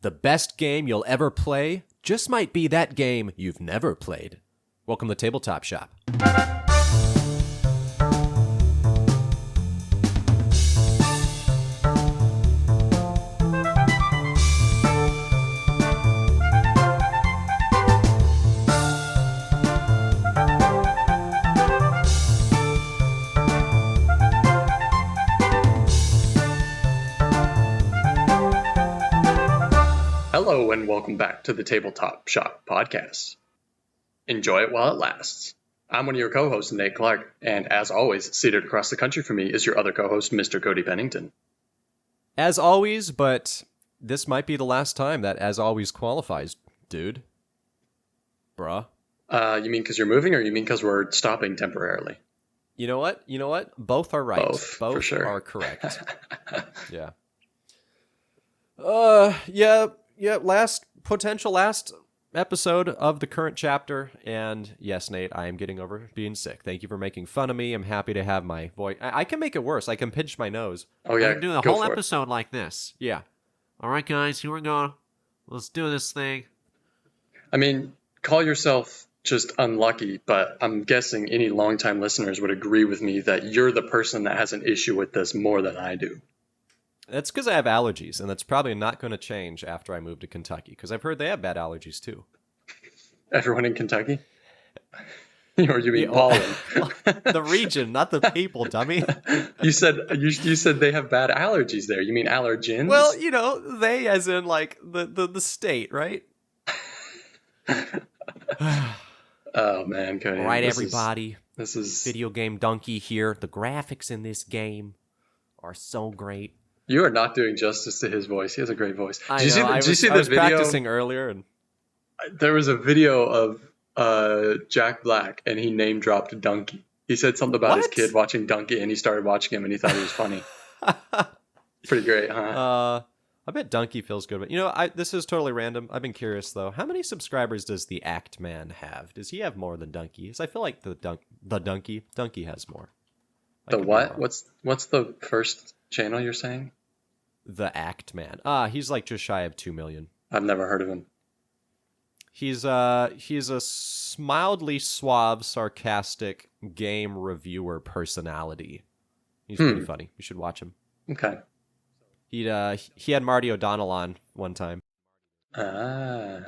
The best game you'll ever play just might be that game you've never played. Welcome to Tabletop Shop. Hello and welcome back to the Tabletop Shop podcast. Enjoy it while it lasts. I'm one of your co-hosts, Nate Clark, and as always, seated across the country from me is your other co-host, Mr. Cody Pennington. As always, but this might be the last time that as always qualifies, dude. Bruh. You mean because you're moving, or you mean because we're stopping temporarily? You know what? Both are right. Both for sure. Are correct. Yeah. Yeah, last episode of the current chapter, and yes, Nate, I am getting over being sick. Thank you for making fun of me. I'm happy to have my voice. I can make it worse. I can pinch my nose. Oh yeah, I can do the whole episode like this. Yeah. All right, guys, here we go. Let's do this thing. I mean, call yourself just unlucky, but I'm guessing any longtime listeners would agree with me that you're the person that has an issue with this more than I do. That's because I have allergies, and that's probably not going to change after I move to Kentucky, because I've heard they have bad allergies, too. Everyone in Kentucky? Or you mean pollen? The region, not the people, dummy. You said they have bad allergies there. You mean allergens? Well, they as in, like, the state, right? Oh, man, Cody. All right, everybody. This is Video Game Donkey here. The graphics in this game are so great. You are not doing justice to his voice. He has a great voice. I was practicing earlier, and there was a video of Jack Black, and he name dropped Donkey. He said something about his kid watching Donkey, and he started watching him, and he thought it was funny. Pretty great, huh? I bet Donkey feels good, but this is totally random. I've been curious though. How many subscribers does the Act Man have? Does he have more than Donkey? Because I feel like the Donkey has more. The what? What's the first channel you're saying? The Act Man. He's like just shy of 2 million. I've never heard of him. He's a mildly suave, sarcastic game reviewer personality. He's pretty funny. You should watch him. Okay. He had Marty O'Donnell on one time. Okay.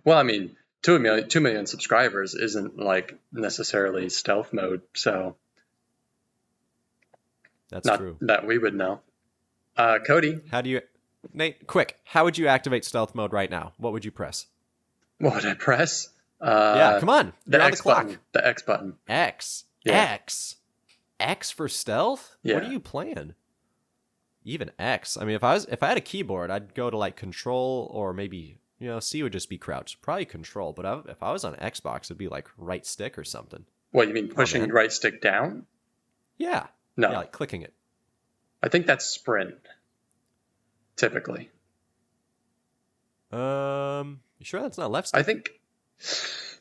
Well, I mean, 2 million subscribers isn't like necessarily stealth mode, so that's true. That we would know. Cody, Nate, quick, how would you activate stealth mode right now? What would you press? What would I press? Yeah, come on. The X button. The X button. X. Yeah. X for stealth? Yeah. What are you playing? Even X. I mean, if I had a keyboard, I'd go to like Control, or maybe, C would just be crouch. Probably Control, but if I was on Xbox, it'd be like right stick or something. What, you mean pushing right stick down? Yeah. No. Yeah, like clicking it. I think that's sprint. Typically. You sure that's not left stick? I think,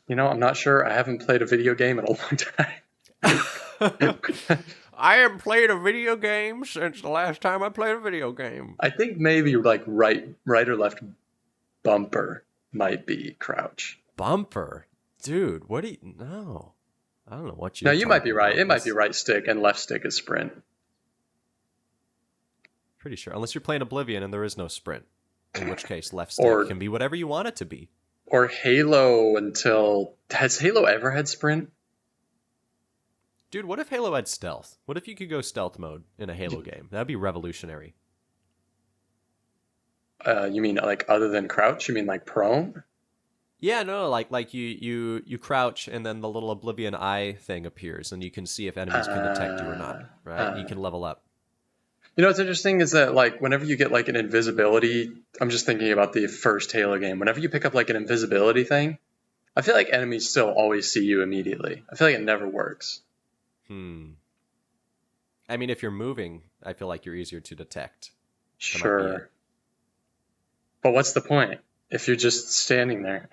I'm not sure. I haven't played a video game in a long time. I haven't played a video game since the last time I played a video game. I think maybe like right or left bumper might be crouch. Bumper? Dude, what do you... No. I don't know what you... No, you might be right. It might be right stick and left stick is sprint. Pretty sure. Unless you're playing Oblivion and there is no sprint. In which case, left stick can be whatever you want it to be. Or Halo Has Halo ever had sprint? Dude, what if Halo had stealth? What if you could go stealth mode in a Halo game? That'd be revolutionary. You mean like other than crouch? You mean like prone? Yeah, no, like you crouch and then the little Oblivion eye thing appears and you can see if enemies can detect you or not, right? You can level up. What's interesting is that like whenever you get like an invisibility, I'm just thinking about the first Halo game. Whenever you pick up like an invisibility thing, I feel like enemies still always see you immediately. I feel like it never works. I mean, if you're moving, I feel like you're easier to detect. Sure. But what's the point if you're just standing there?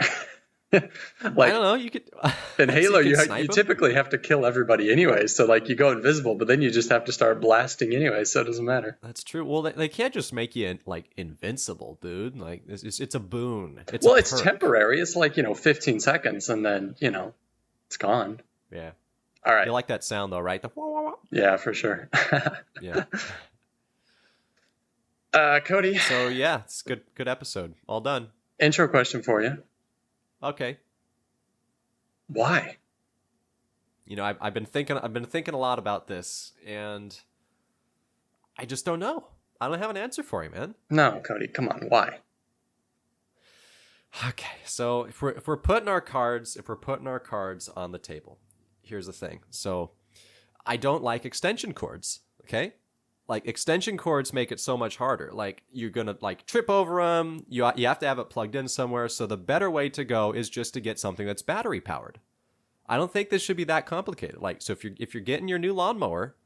I Like don't know. You could in so Halo, can you snipe you 'em? typically have to kill everybody anyway. So like you go invisible, but then you just have to start blasting anyway. So it doesn't matter. That's true. Well, they can't just make you like invincible, dude. Like it's a boon. It's a Well, it's perk. temporary. It's like 15 seconds, and then it's gone. Yeah. All You right. like that sound though, right? The wah, wah, wah. Yeah, for sure. Yeah. Cody, So yeah, it's good episode. All done. intro question for you. Okay. Why? I've been thinking a lot about this, and I just don't know. I don't have an answer for you, man. No, Cody, come on. Why? Okay, so if we're putting our cards on the table, here's the thing. So I don't like extension cords. Okay, like extension cords make it so much harder. Like you're gonna like trip over them. You have to have it plugged in somewhere. So the better way to go is just to get something that's battery powered. I don't think this should be that complicated. Like so if you're getting your new lawnmower,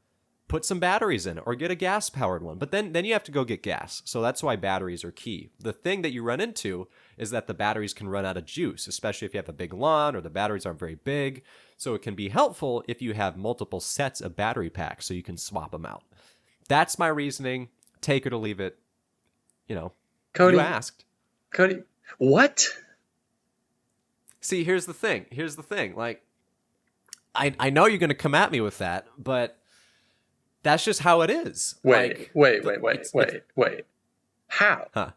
put some batteries in it or get a gas powered one. But then you have to go get gas. So that's why batteries are key. The thing that you run into is that the batteries can run out of juice, especially if you have a big lawn or the batteries aren't very big. So it can be helpful if you have multiple sets of battery packs so you can swap them out. That's my reasoning. Take it or leave it. Cody, You asked. Cody, what? See, here's the thing. Like, I know you're going to come at me with that, but that's just how it is. Wait. How? Huh.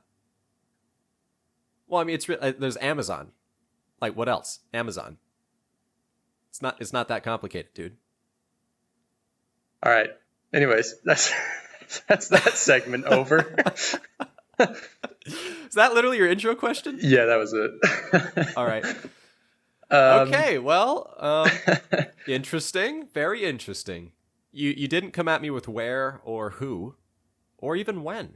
Well, I mean, there's Amazon. Like, what else? Amazon. It's not that complicated, dude. All right. Anyways, that's that segment over. Is that literally your intro question? Yeah, that was it. All right. Um, Okay, well, interesting. Very interesting. You didn't come at me with where or who or even when.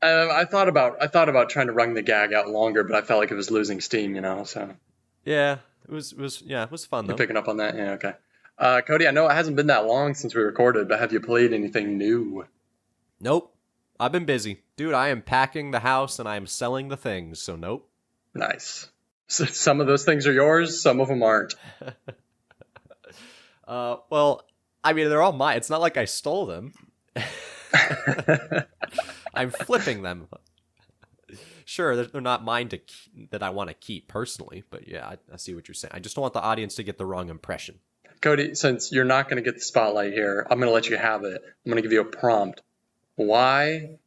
I thought about trying to wrung the gag out longer, but I felt like it was losing steam, So Yeah, it was fun you're though. picking up on that, yeah, okay. Cody, I know it hasn't been that long since we recorded, but have you played anything new? Nope. I've been busy. Dude, I am packing the house and I am selling the things, so nope. Nice. So some of those things are yours, some of them aren't. Well, I mean, they're all mine. It's not like I stole them. I'm flipping them. Sure, they're not mine that I want to keep personally, but yeah, I see what you're saying. I just don't want the audience to get the wrong impression. Cody, since you're not going to get the spotlight here, I'm going to let you have it. I'm going to give you a prompt. Why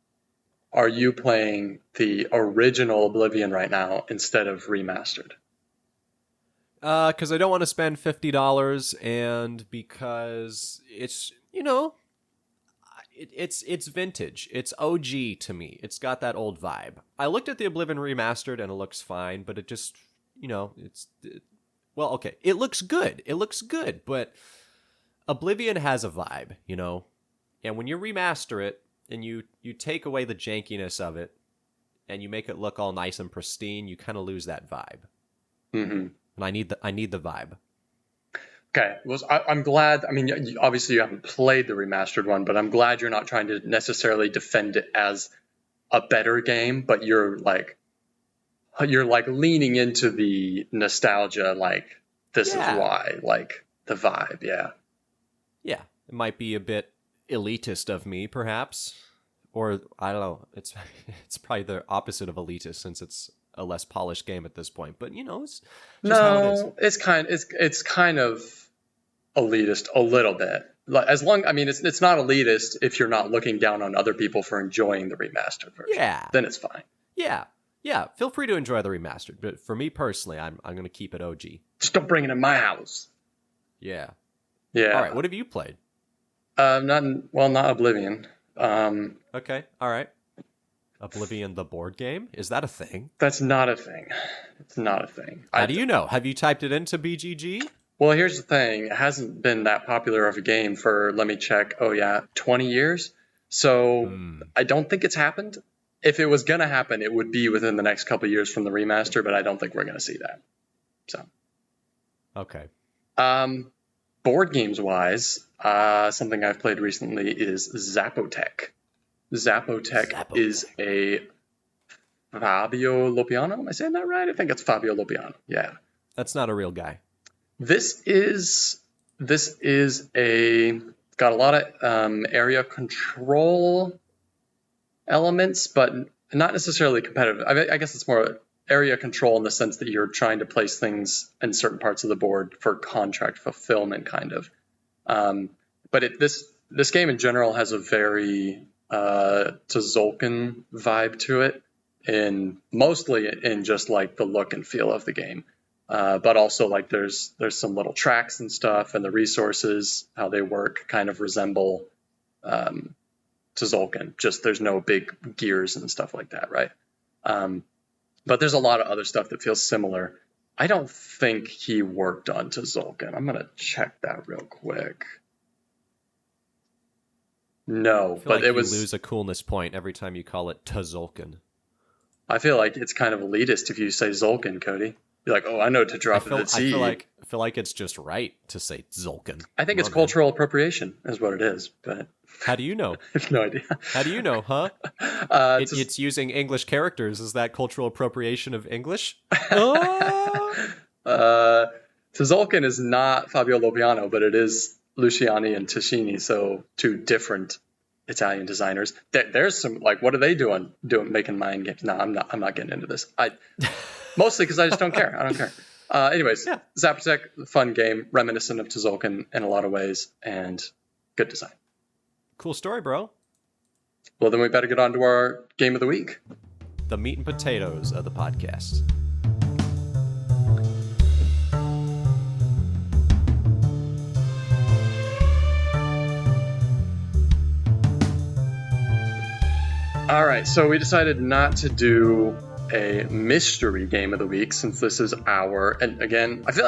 are you playing the original Oblivion right now instead of remastered? Because I don't want to spend $50, and because it's it's vintage. It's OG to me. It's got that old vibe. I looked at the Oblivion remastered and it looks fine, but it just well, okay, it looks good. But Oblivion has a vibe, and when you remaster it and you take away the jankiness of it and you make it look all nice and pristine, you kind of lose that vibe. Mm-hmm. And I need the vibe. Okay, well, I'm glad. I mean, obviously you haven't played the remastered one, but I'm glad you're not trying to necessarily defend it as a better game, but you're like leaning into the nostalgia, like this is why, like the vibe, yeah. Yeah, it might be a bit elitist of me, perhaps, or I don't know. It's probably the opposite of elitist since it's a less polished game at this point. But it's just how it is. It's kind of elitist a little bit. I mean, it's not elitist if you're not looking down on other people for enjoying the remastered version. Yeah, then it's fine. Yeah. Feel free to enjoy the remastered, but for me personally, I'm going to keep it OG. Just don't bring it in my house. Yeah. Yeah. All right. What have you played? Not Oblivion. Okay. All right. Oblivion, the board game? Is that a thing? That's not a thing. It's not a thing. How do you know? Have you typed it into BGG? Well, here's the thing. It hasn't been that popular of a game for, let me check, 20 years. So I don't think it's happened. If it was going to happen, it would be within the next couple of years from the remaster, but I don't think we're going to see that. So. Okay. Board games wise, something I've played recently is Zapotec. Zapotec is a Fabio Lopiano. Am I saying that right? I think it's Fabio Lopiano. Yeah. That's not a real guy. This is a got a lot of area control elements, but not necessarily competitive. I guess it's more area control in the sense that you're trying to place things in certain parts of the board for contract fulfillment, kind of. But this game in general has a very Tzolk'in vibe to it, and mostly in just like the look and feel of the game. But also like there's some little tracks and stuff, and the resources, how they work, kind of resemble Tzolk'in. Just there's no big gears and stuff like that, right? But there's a lot of other stuff that feels similar. I don't think he worked on Tzolk'in. I'm gonna check that real quick. No, but like it was. You lose a coolness point every time you call it Tzolk'in. I feel like it's kind of elitist if you say Tzolk'in, Cody. You're like, oh, I know to drop it at sea. I feel like it's just right to say Tzolk'in. I think it's cultural appropriation, is what it is. But how do you know? I have no idea. How do you know, huh? It's using English characters. Is that cultural appropriation of English? Tzolk'in is not Fabio Lopiano, but it is Luciani and Tascini, so two different Italian designers. There's some like, what are they doing making mind games? No, I'm not getting into this. Mostly because I just don't care. I don't care. Anyways, yeah. Zapotec, fun game, reminiscent of Tzolk'in in a lot of ways, and good design. Cool story, bro. Well, then we better get on to our game of the week. The meat and potatoes of the podcast. All right, so we decided not to do a mystery game of the week since this is and again, I feel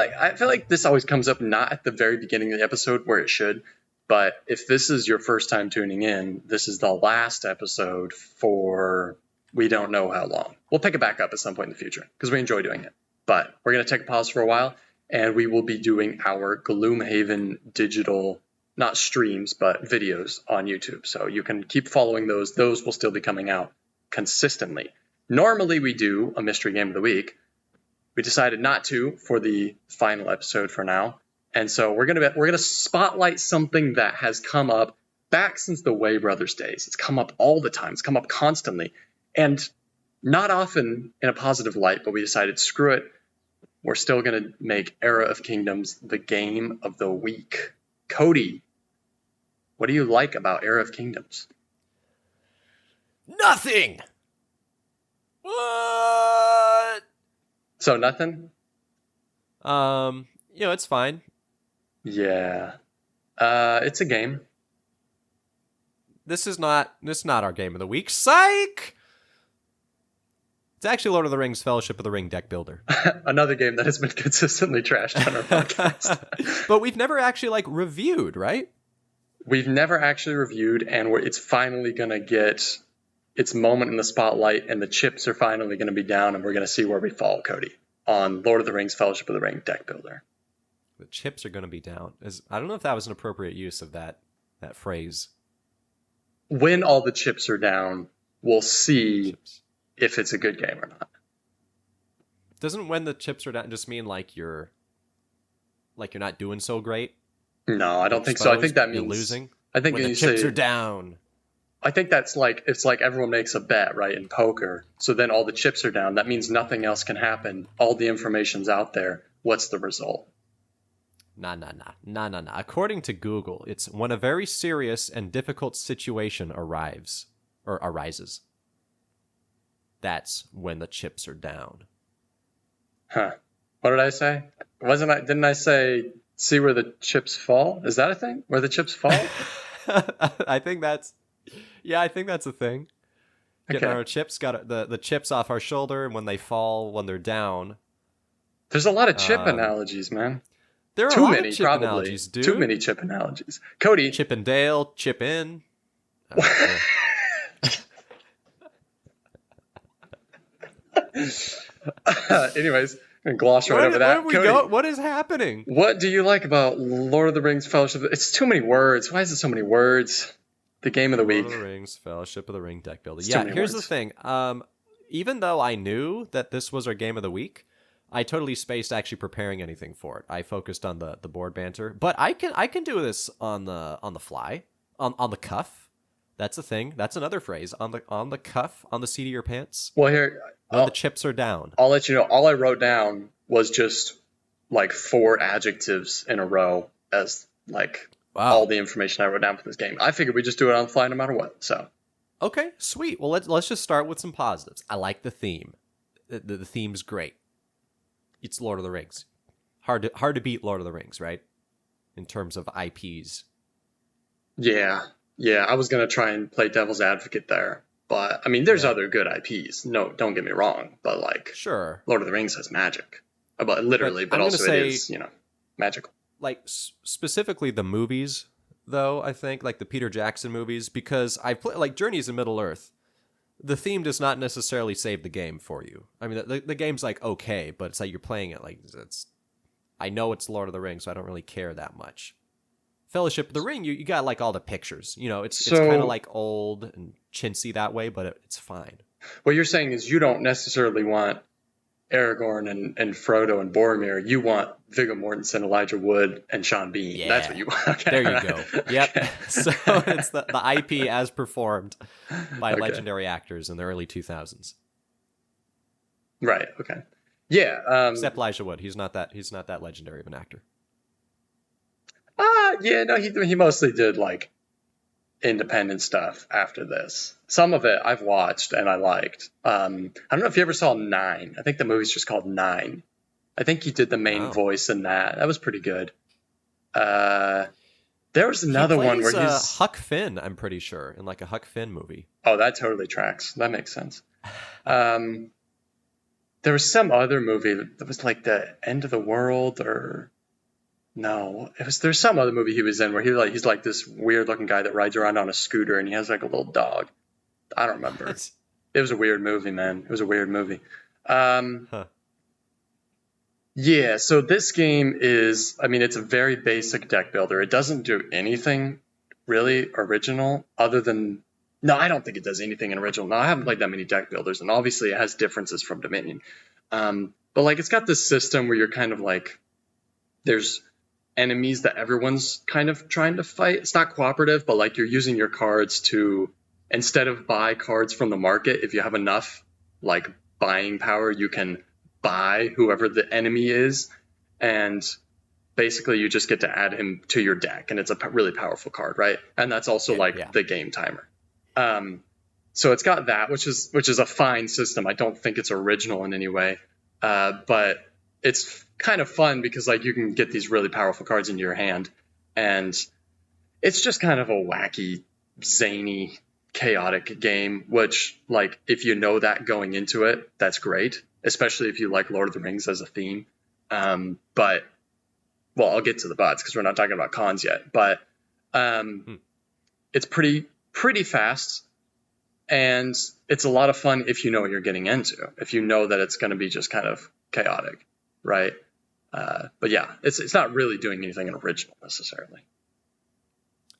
like this always comes up not at the very beginning of the episode where it should, but if this is your first time tuning in, this is the last episode for we don't know how long. We'll pick it back up at some point in the future because we enjoy doing it. But we're going to take a pause for a while, and we will be doing our Gloomhaven Digital, not streams, but videos on YouTube. So you can keep following those. Those will still be coming out consistently. Normally we do a mystery game of the week. We decided not to for the final episode for now. And so we're gonna spotlight something that has come up back since the Way Brothers days. It's come up all the time. It's come up constantly. And not often in a positive light, but we decided, screw it. We're still going to make Era of Kingdoms the game of the week. Cody, what do you like about Era of Kingdoms? Nothing! What? So nothing? It's fine. Yeah. It's a game. This is not our game of the week. Psych! It's actually Lord of the Rings Fellowship of the Ring deck builder. Another game that has been consistently trashed on our podcast. But we've never actually reviewed, right? We've never actually reviewed, and it's finally going to get its moment in the spotlight, and the chips are finally going to be down, and we're going to see where we fall, Cody, on Lord of the Rings Fellowship of the Ring deck builder. The chips are going to be down. I don't know if that was an appropriate use of that phrase. When all the chips are down, we'll see if it's a good game or not. Doesn't when the chips are down just mean you're not doing so great? No, I don't think so. I think that means you're losing. I think when the chips are down. I think that's it's like everyone makes a bet, right, in poker. So then all the chips are down. That means nothing else can happen. All the information's out there. What's the result? Nah. According to Google, it's when a very serious and difficult situation arises. That's when the chips are down. Huh. What did I say? Didn't I say see where the chips fall? Is that a thing? Where the chips fall? I think that's a thing. Getting our chips, got the chips off our shoulder, and when they fall, when they're down. There's a lot of chip analogies, man. There are too a lot many, of chip probably. Analogies, dude. Too many chip analogies. Cody. Chip and Dale, chip in. Anyways, I'm gonna gloss right over that. Cody, what is happening? What do you like about Lord of the Rings Fellowship? It's too many words. Why is it so many words? The game of the week. Lord of the Rings Fellowship of the Ring deck builder. It's yeah, here's the thing. even though I knew that this was our game of the week, I totally spaced actually preparing anything for it. I focused on the board banter, but I can do this on the fly, on the cuff. That's a thing. That's another phrase, on the cuff, on the seat of your pants Well, here, when the chips are down. I'll let you know. All I wrote down was just like 4 adjectives in a row as like all the information I wrote down for this game. I figured we just do it on the fly no matter what. So Okay, sweet. Well, let's just start with some positives. I like the theme. The theme's great. It's Lord of the Rings. Hard to beat Lord of the Rings, right? In terms of IPs. yeah, I was gonna try and play devil's advocate there, but I mean, there's other good IPs. No, don't get me wrong, but like, sure, Lord of the Rings has magic, but literally, but also it is magical. Like specifically the movies, though. I think like the Peter Jackson movies, because I play like Journeys in Middle Earth. The theme does not necessarily save the game for you. I mean, the game's like okay, but it's like you're playing it like it's. I know it's Lord of the Rings, so I don't really care that much. Fellowship of the Ring, you got like all the pictures. It's kind of like old and chintzy that way, but it's fine. What you're saying is you don't necessarily want Aragorn and Frodo and Boromir. You want Viggo Mortensen, Elijah Wood, and Sean Bean. Yeah. That's what you want. Okay. There you go. Yep. Okay. So it's the IP as performed by legendary actors in the early 2000s. Right. Okay. Yeah. Except Elijah Wood. He's not that legendary of an actor. Yeah. No, he mostly did like independent stuff after this. Some of it I've watched and I liked. I don't know if you ever saw 9. I think the movie's just called 9. I think he did the main voice in that. That was pretty good. There was another one where he's Huck Finn, I'm pretty sure, in like a Huck Finn movie. Oh, that totally tracks. That makes sense. There was some other movie that was like the end of the world, or no, there's some other movie he was in where he's like this weird looking guy that rides around on a scooter and he has like a little dog. I don't remember. It was a weird movie, man. It was a weird movie. Yeah, so this game is, I mean, it's a very basic deck builder. It doesn't do anything really original other than, no, I don't think it does anything original. No, I haven't played that many deck builders, and obviously it has differences from Dominion. But like, it's got this system where you're kind of like, there's enemies that everyone's kind of trying to fight. It's not cooperative, but like you're using your cards to, instead of buy cards from the market, if you have enough like buying power, you can buy whoever the enemy is, and basically you just get to add him to your deck, and it's a really powerful card, right? And that's also the game timer. So it's got that, which is a fine system. I don't think it's original in any way, but it's kind of fun because like you can get these really powerful cards into your hand, and it's just kind of a wacky, zany, chaotic game, which like if you know that going into it, that's great, especially if you like Lord of the Rings as a theme. But well, I'll get to the buts because we're not talking about cons yet, but it's pretty fast, and it's a lot of fun if you know what you're getting into, if you know that it's going to be just kind of chaotic, right? But yeah, it's not really doing anything original necessarily.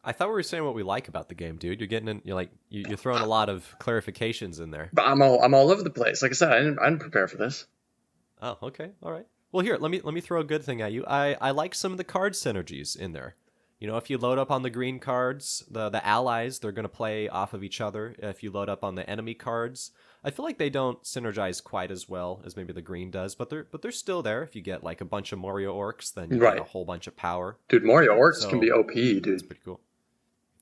I thought we were saying what we like about the game, dude. You're getting in, you're throwing a lot of clarifications in there. But I'm all over the place. Like I said, I didn't prepare for this. Oh, okay, all right. Well, here, let me throw a good thing at you. I like some of the card synergies in there. If you load up on the green cards, the allies, they're going to play off of each other. If you load up on the enemy cards, I feel like they don't synergize quite as well as maybe the green does, but they're still there. If you get like a bunch of Morio orcs, then you get a whole bunch of power. Dude, Morio orcs can be OP, dude. It's pretty cool.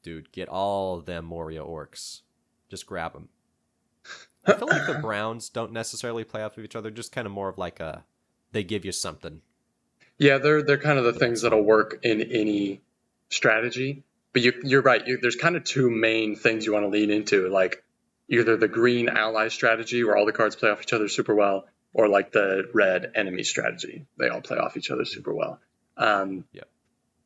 Dude, get all them Morio orcs. Just grab them. I feel like the Browns don't necessarily play off of each other, just kind of more of like they give you something. Yeah, they're kind of the things that'll work in any strategy. But you're right. There's kind of two main things you want to lean into, like either the green ally strategy where all the cards play off each other super well, or like the red enemy strategy. They all play off each other super well. Yeah.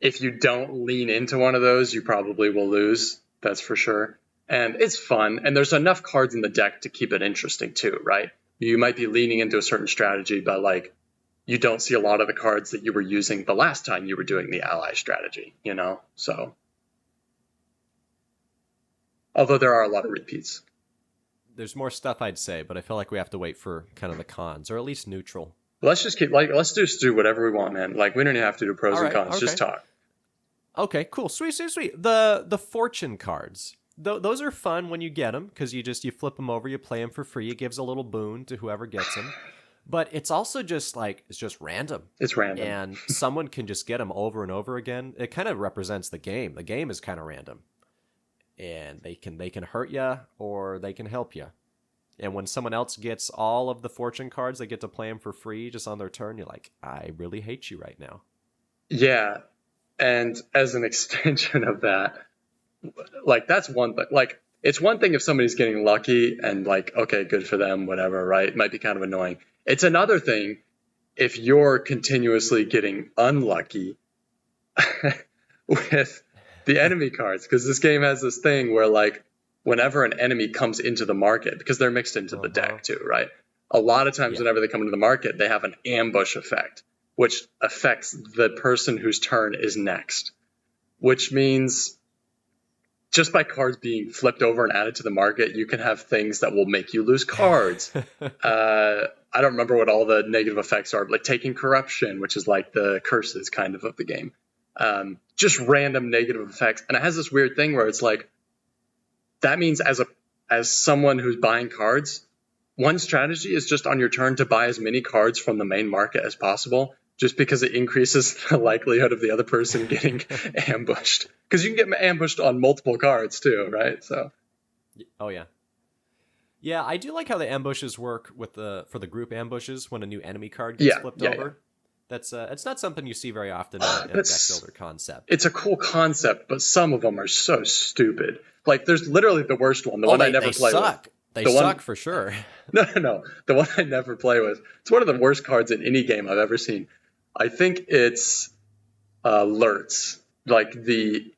If you don't lean into one of those, you probably will lose. That's for sure. And it's fun. And there's enough cards in the deck to keep it interesting too, right? You might be leaning into a certain strategy, but like you don't see a lot of the cards that you were using the last time you were doing the ally strategy, So, although there are a lot of repeats. there's more stuff I'd say, but I feel like we have to wait for kind of the cons, or at least neutral. Let's just keep let's just do whatever we want, man. Like we don't even have to do pros All and right, cons. okay. Just talk. Okay, cool, sweet. The fortune cards, those are fun when you get them because you flip them over, you play them for free. It gives a little boon to whoever gets them, but it's also just it's just random. It's random, and someone can just get them over and over again. It kind of represents the game. The game is kind of random, and they can hurt you or they can help you. And when someone else gets all of the fortune cards, they get to play them for free just on their turn. You're like, I really hate you right now. Yeah. And as an extension of that, like that's one thing. Like it's one thing if somebody's getting lucky and like, okay, good for them, whatever, right? It might be kind of annoying. It's another thing if you're continuously getting unlucky with the enemy cards, because this game has this thing where like whenever an enemy comes into the market, because they're mixed into the deck too, right? A lot of times whenever they come into the market, they have an ambush effect, which affects the person whose turn is next, which means just by cards being flipped over and added to the market, you can have things that will make you lose cards. I don't remember what all the negative effects are, but like taking corruption, which is like the curses kind of the game. Just random negative effects. And it has this weird thing where it's like, that means as someone who's buying cards, one strategy is just on your turn to buy as many cards from the main market as possible, just because it increases the likelihood of the other person getting ambushed. Because you can get ambushed on multiple cards too, right? So. Oh yeah. Yeah, I do like how the ambushes work for the group ambushes when a new enemy card gets flipped over. Yeah. That's it's not something you see very often in a deck builder concept. It's a cool concept, but some of them are so stupid. Like there's literally the worst one, the one I never play with. They suck for sure. No. The one I never play with. It's one of the worst cards in any game I've ever seen. I think it's Lurtz, like the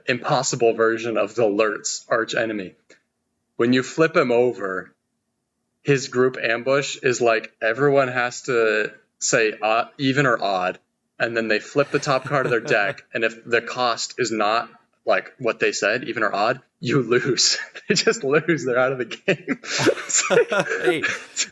impossible version of the Lurtz arch enemy. When you flip him over, his group ambush is like everyone has to say even or odd, and then they flip the top card of their deck, and if the cost is not like what they said, even or odd, you lose. They just lose. They're out of the game. Hey,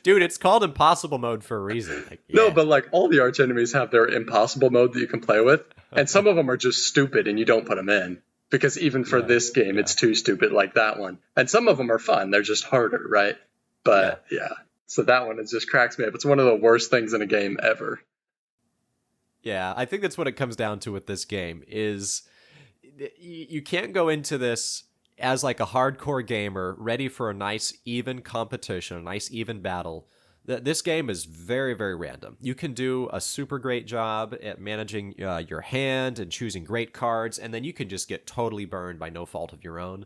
dude, it's called impossible mode for a reason. Like, yeah. No, but like all the arch enemies have their impossible mode that you can play with, and some of them are just stupid, and you don't put them in because even for this game, it's too stupid, like that one. And some of them are fun; they're just harder, right? But yeah. So that one, it just cracks me up. It's one of the worst things in a game ever. Yeah, I think that's what it comes down to with this game is you can't go into this as like a hardcore gamer ready for a nice even competition, a nice even battle. This game is very, very random. You can do a super great job at managing your hand and choosing great cards, and then you can just get totally burned by no fault of your own.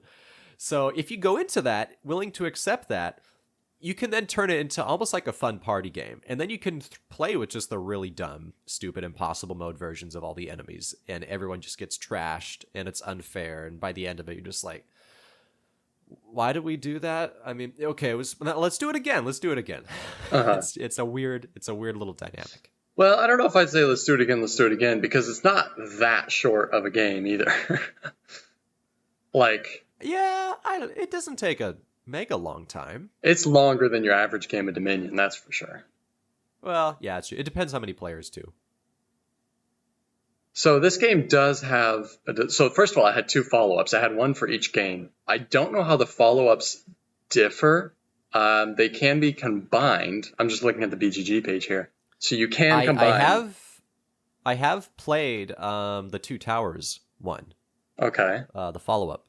So if you go into that willing to accept that, you can then turn it into almost like a fun party game. And then you can play with just the really dumb, stupid, impossible mode versions of all the enemies. And everyone just gets trashed and it's unfair. And by the end of it, you're just like, why did we do that? I mean, okay, let's do it again. Let's do it again. Uh-huh. It's a weird little dynamic. Well, I don't know if I'd say let's do it again, because it's not that short of a game either. Like, yeah, it doesn't take a mega long time. It's longer than your average game of Dominion, that's for sure. Well, yeah, it depends how many players too. So this game does have... So first of all, I had 2 follow-ups. I had one for each game. I don't know how the follow-ups differ. They can be combined. I'm just looking at the BGG page here. So you can combine... I have played the Two Towers one. Okay. The follow-up.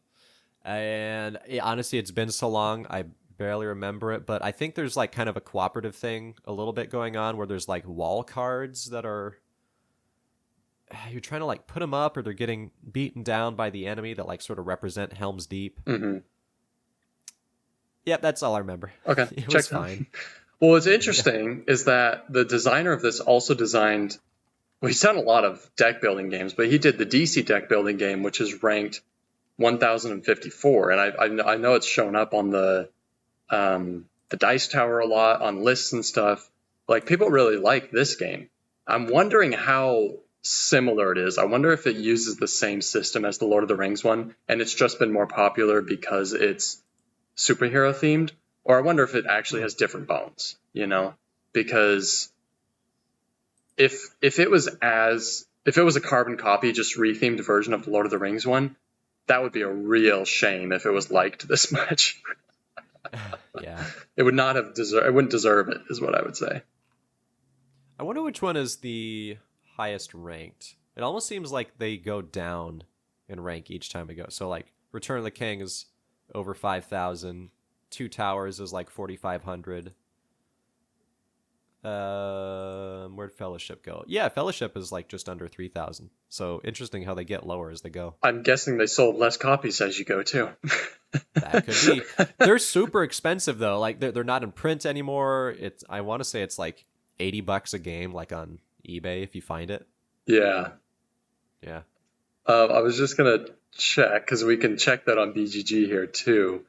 And honestly, it's been so long, I barely remember it. But I think there's like kind of a cooperative thing a little bit going on where there's like wall cards that are... You're trying to like put them up or they're getting beaten down by the enemy that like sort of represent Helm's Deep. Mm-hmm. Yep, that's all I remember. Okay, it was fine. Well, what's interesting is that the designer of this also designed... Well, he's done a lot of deck building games, but he did the DC deck building game, which is ranked 1054, and I know it's shown up on the Dice Tower a lot, on lists and stuff. Like, people really like this game. I'm wondering how similar it is. I wonder if it uses the same system as the Lord of the Rings one, and it's just been more popular because it's superhero themed, Or I wonder if it actually has different bones, you know? Because if it was a carbon copy, just rethemed version of the Lord of the Rings one, that would be a real shame if it was liked this much. Yeah. It wouldn't deserve it, is what I would say. I wonder which one is the highest ranked. It almost seems like they go down in rank each time we go. So like Return of the King is over 5,000. Two Towers is like 4,500. Where'd Fellowship go? Yeah, Fellowship is like just under 3,000. So interesting how they get lower as they go. I'm guessing they sold less copies as you go too. That could be. They're super expensive though. Like they're not in print anymore. I want to say it's like $80 a game, like on eBay if you find it. Yeah. Yeah. I was just gonna check because we can check that on BGG here too.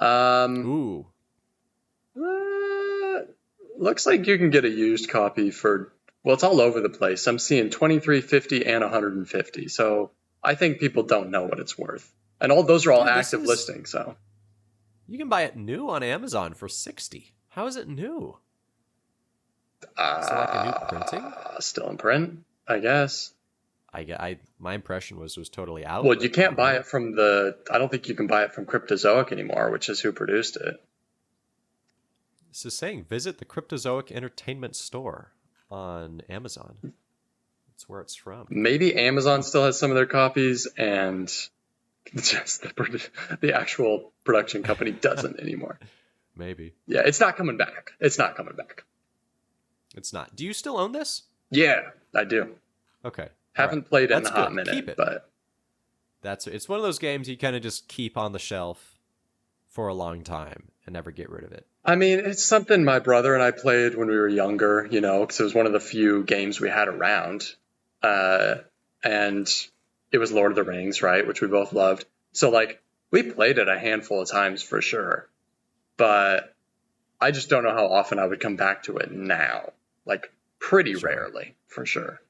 Ooh. Looks like you can get a used copy for, well, it's all over the place. I'm seeing 23.50 and 150. So I think people don't know what it's worth. And all those are all active listings. So you can buy it new on Amazon for 60. How is it new? Is it like a new printing? Still in print, I guess. My impression was totally out. Well, you can't buy it from I don't think you can buy it from Cryptozoic anymore, which is who produced it. This is saying visit the Cryptozoic Entertainment Store on Amazon. That's where it's from. Maybe Amazon still has some of their copies, and just the actual production company doesn't anymore. Maybe. Yeah, it's not coming back. It's not. Do you still own this? Yeah, I do. Okay. Haven't played it in a hot minute. Keep it. But it's one of those games you kind of just keep on the shelf for a long time and never get rid of it. I mean, it's something my brother and I played when we were younger, you know, because it was one of the few games we had around. And it was Lord of the Rings, right, which we both loved. So, like, we played it a handful of times for sure. But I just don't know how often I would come back to it now. Like, pretty rarely, for sure.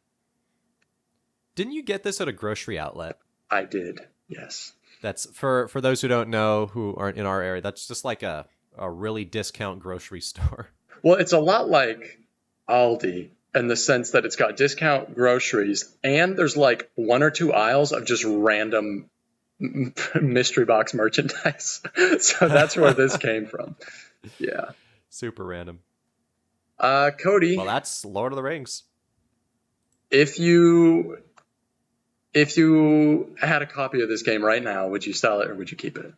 Didn't you get this at a grocery outlet? I did, yes. That's for those who don't know, who aren't in our area, that's just like a really discount grocery store. Well, it's a lot like Aldi in the sense that it's got discount groceries and there's like one or two aisles of just random mystery box merchandise. So that's where this came from. Yeah. Super random. Cody. Well, that's Lord of the Rings. If you had a copy of this game right now, would you sell it or would you keep it?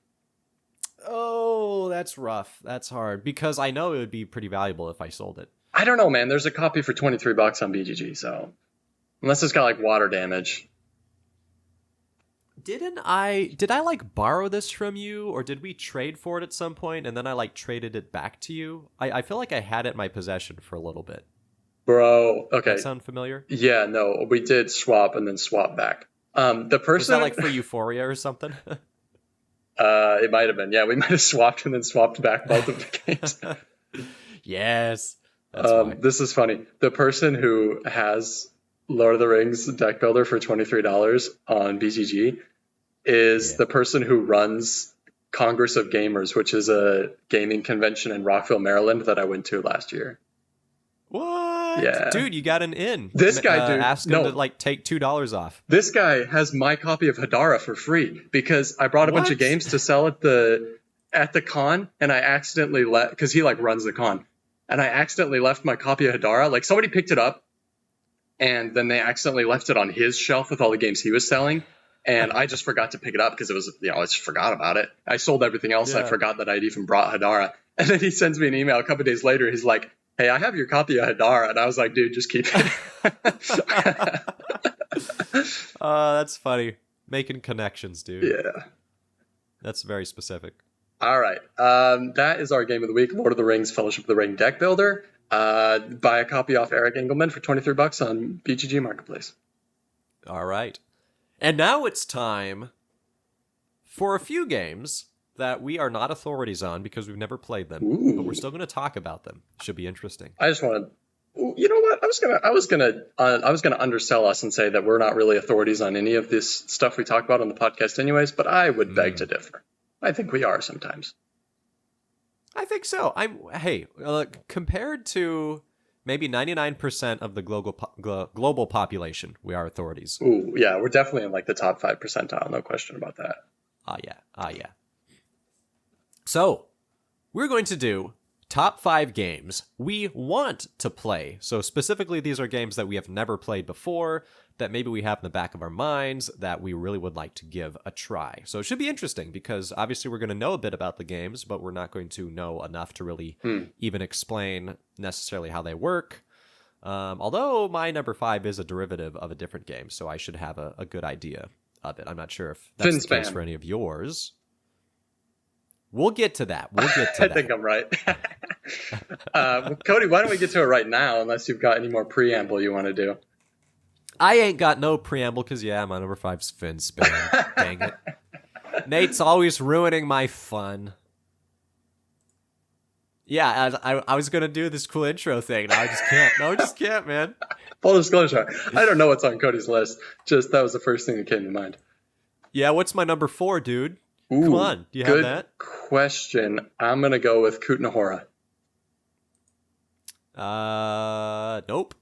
Oh, that's rough. That's hard because I know it would be pretty valuable if I sold it. I don't know, man. There's a copy for $23 on BGG, so unless it's got like water damage. Did I like borrow this from you, or did we trade for it at some point and then I like traded it back to you? I feel like I had it in my possession for a little bit. Bro, okay. That sound familiar? Yeah, no, we did swap and then swap back. The person, was that like for Euphoria or something? It might have been. Yeah, we might have swapped and then swapped back both of the games. Yes. That's this is funny. The person who has Lord of the Rings deck builder for $23 on BGG is the person who runs Congress of Gamers, which is a gaming convention in Rockville, Maryland that I went to last year. What? Yeah. Dude, you got an in. This guy, dude. Asked him to like take $2 off. This guy has my copy of Hadara for free because I brought a bunch of games to sell at the con, and I accidentally because he like runs the con, and I accidentally left my copy of Hadara. Like somebody picked it up, and then they accidentally left it on his shelf with all the games he was selling. And I just forgot to pick it up because it was, I just forgot about it. I sold everything else. Yeah. I forgot that I'd even brought Hadara. And then he sends me an email a couple of days later. He's like, hey, I have your copy of Hadara. And I was like, dude, just keep it. That's funny. Making connections, dude. Yeah. That's very specific. All right. That is our game of the week, Lord of the Rings, Fellowship of the Ring deck builder. Buy a copy off Eric Engelman for $23 on BGG Marketplace. All right. And now it's time for a few games that we are not authorities on because we've never played them. Ooh. But we're still going to talk about them. Should be interesting. I just want to, you know what? I was gonna undersell us and say that we're not really authorities on any of this stuff we talk about on the podcast anyways, but I would beg to differ. I think we are sometimes. I think so. Compared to maybe 99% of the global population, we are authorities. Ooh, yeah, we're definitely in like the top 5 percentile, no question about that. Yeah. So, we're going to do top 5 games we want to play. So specifically, these are games that we have never played before, that maybe we have in the back of our minds, that we really would like to give a try. So it should be interesting, because obviously we're going to know a bit about the games, but we're not going to know enough to really even explain necessarily how they work. Although my number 5 is a derivative of a different game, so I should have a good idea of it. I'm not sure if that's the case for any of yours. We'll get to that. I think I'm right. Cody, why don't we get to it right now, unless you've got any more preamble you want to do? I ain't got no preamble, because, my number 5's Fin Span. Dang it. Nate's always ruining my fun. Yeah, I was going to do this cool intro thing. Now I just can't. No, I just can't, man. Full disclosure, I don't know what's on Cody's list. Just that was the first thing that came to mind. Yeah, what's my number 4, dude? Ooh, come on, do you have that? Good question. I'm going to go with Kutnahora. Nope.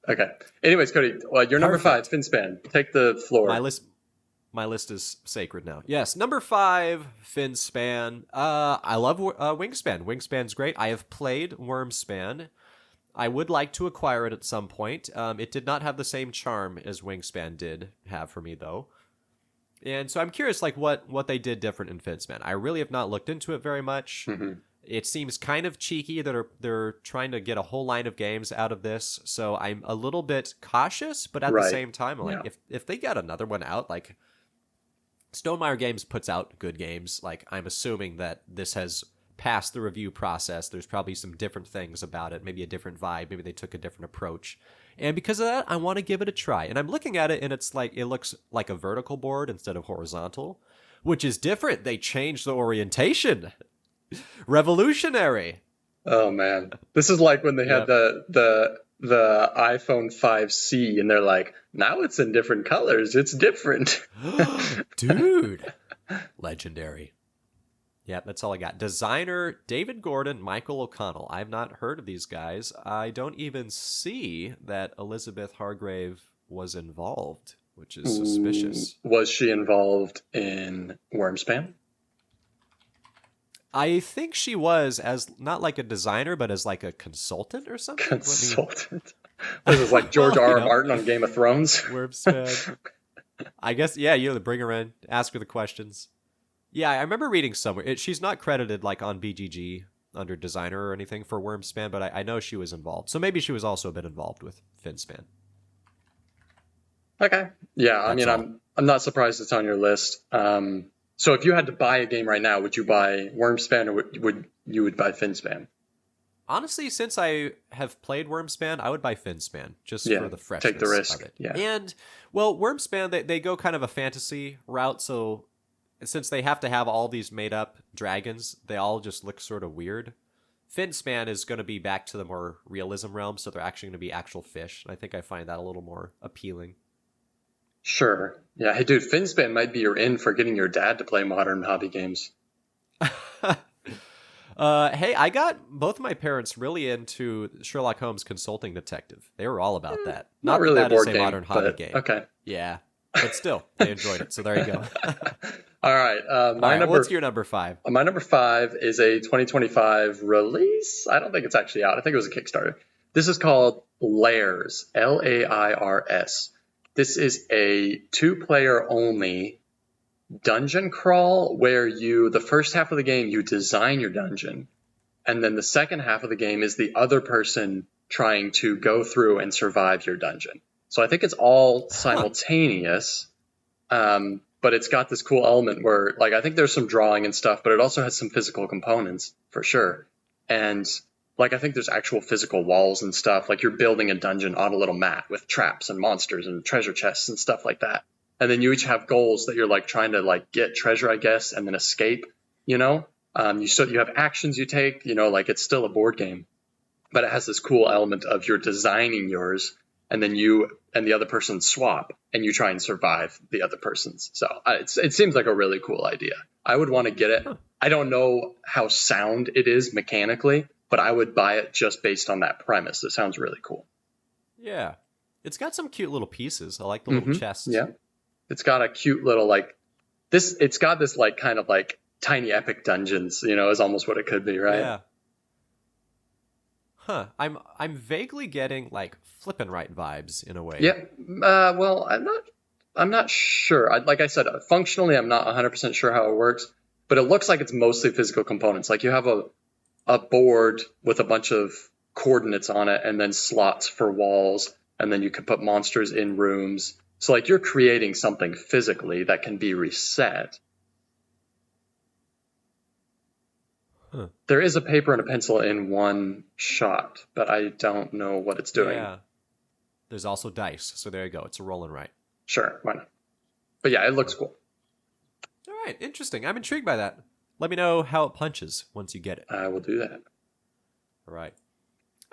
Okay. Anyways, Cody, you're number 5, Fin Span. Take the floor. My list is sacred now. Yes, number 5, Fin Span. I love Wingspan. Wingspan's great. I have played Wormspan. I would like to acquire it at some point. It did not have the same charm as Wingspan did have for me, though. And so I'm curious, like, what they did different in Finspan. I really have not looked into it very much. Mm-hmm. It seems kind of cheeky that they're trying to get a whole line of games out of this. So I'm a little bit cautious, but at the same time, like, if they get another one out, like, Stonemaier Games puts out good games. Like, I'm assuming that this has passed the review process. There's probably some different things about it, maybe a different vibe. Maybe they took a different approach. And because of that, I want to give it a try. And I'm looking at it, and it looks like a vertical board instead of horizontal, which is different. They changed the orientation. Revolutionary. Oh man, this is like when they had the iPhone 5C, and they're like, now it's in different colors. It's different. Dude, legendary. Yeah, that's all I got. Designer David Gordon, Michael O'Connell. I've not heard of these guys. I don't even see that Elizabeth Hargrave was involved, which is suspicious. Was she involved in Wormspan? I think she was, as not like a designer, but as like a consultant or something. Consultant? This is like George R. R. Martin on Game of Thrones. Wormspan. I guess, yeah, bring her in, ask her the questions. Yeah, I remember reading somewhere. She's not credited like on BGG under designer or anything for Wormspan, but I know she was involved. So maybe she was also a bit involved with Finspan. Okay. Yeah, I mean, I'm not surprised it's on your list. So if you had to buy a game right now, would you buy Wormspan or would you buy Finspan? Honestly, since I have played Wormspan, I would buy Finspan just for the freshness take the risk. Of it. Yeah. And, well, Wormspan, they go kind of a fantasy route, so since they have to have all these made-up dragons, they all just look sort of weird. Finspan is going to be back to the more realism realm, so they're actually going to be actual fish, and I think I find that a little more appealing. Sure. Yeah. Hey, dude, Finspan might be your in for getting your dad to play modern hobby games. Hey, I got both my parents really into Sherlock Holmes Consulting Detective. They were all about that. Not really a board game, modern hobby game. Okay. Yeah, but still, they enjoyed it. So there you go. All right. What's your number 5? My number 5 is a 2025 release. I don't think it's actually out. I think it was a Kickstarter. This is called Lairs, Lairs. This is a 2-player only dungeon crawl where the first half of the game, you design your dungeon. And then the second half of the game is the other person trying to go through and survive your dungeon. So I think it's all simultaneous. But it's got this cool element where, like, I think there's some drawing and stuff, but it also has some physical components for sure. And like, I think there's actual physical walls and stuff. Like, you're building a dungeon on a little map with traps and monsters and treasure chests and stuff like that. And then you each have goals that you're like trying to like get treasure, I guess, and then escape, you have actions you take, like it's still a board game, but it has this cool element of you're designing yours. and then you and the other person swap, and you try and survive the other person's. So it seems like a really cool idea. I would want to get it. I don't know how sound it is mechanically, but I would buy it just based on that premise. It sounds really cool. Yeah. It's got some cute little pieces. I like the little chests. Yeah. It's got a cute little like this. It's got this like kind of like tiny epic dungeons, is almost what it could be, right? Yeah. Huh. I'm vaguely getting like Flippin' Right vibes in a way. Yeah. Well, I'm not sure. Like I said, functionally, I'm not 100% sure how it works, but it looks like it's mostly physical components. Like you have a board with a bunch of coordinates on it, and then slots for walls, and then you can put monsters in rooms. So like you're creating something physically that can be reset. Huh. There is a paper and a pencil in one shot, but I don't know what it's doing. Yeah. There's also dice, so there you go. It's a roll and write. Sure, why not? But yeah, it looks cool. All right, interesting. I'm intrigued by that. Let me know how it punches once you get it. I will do that.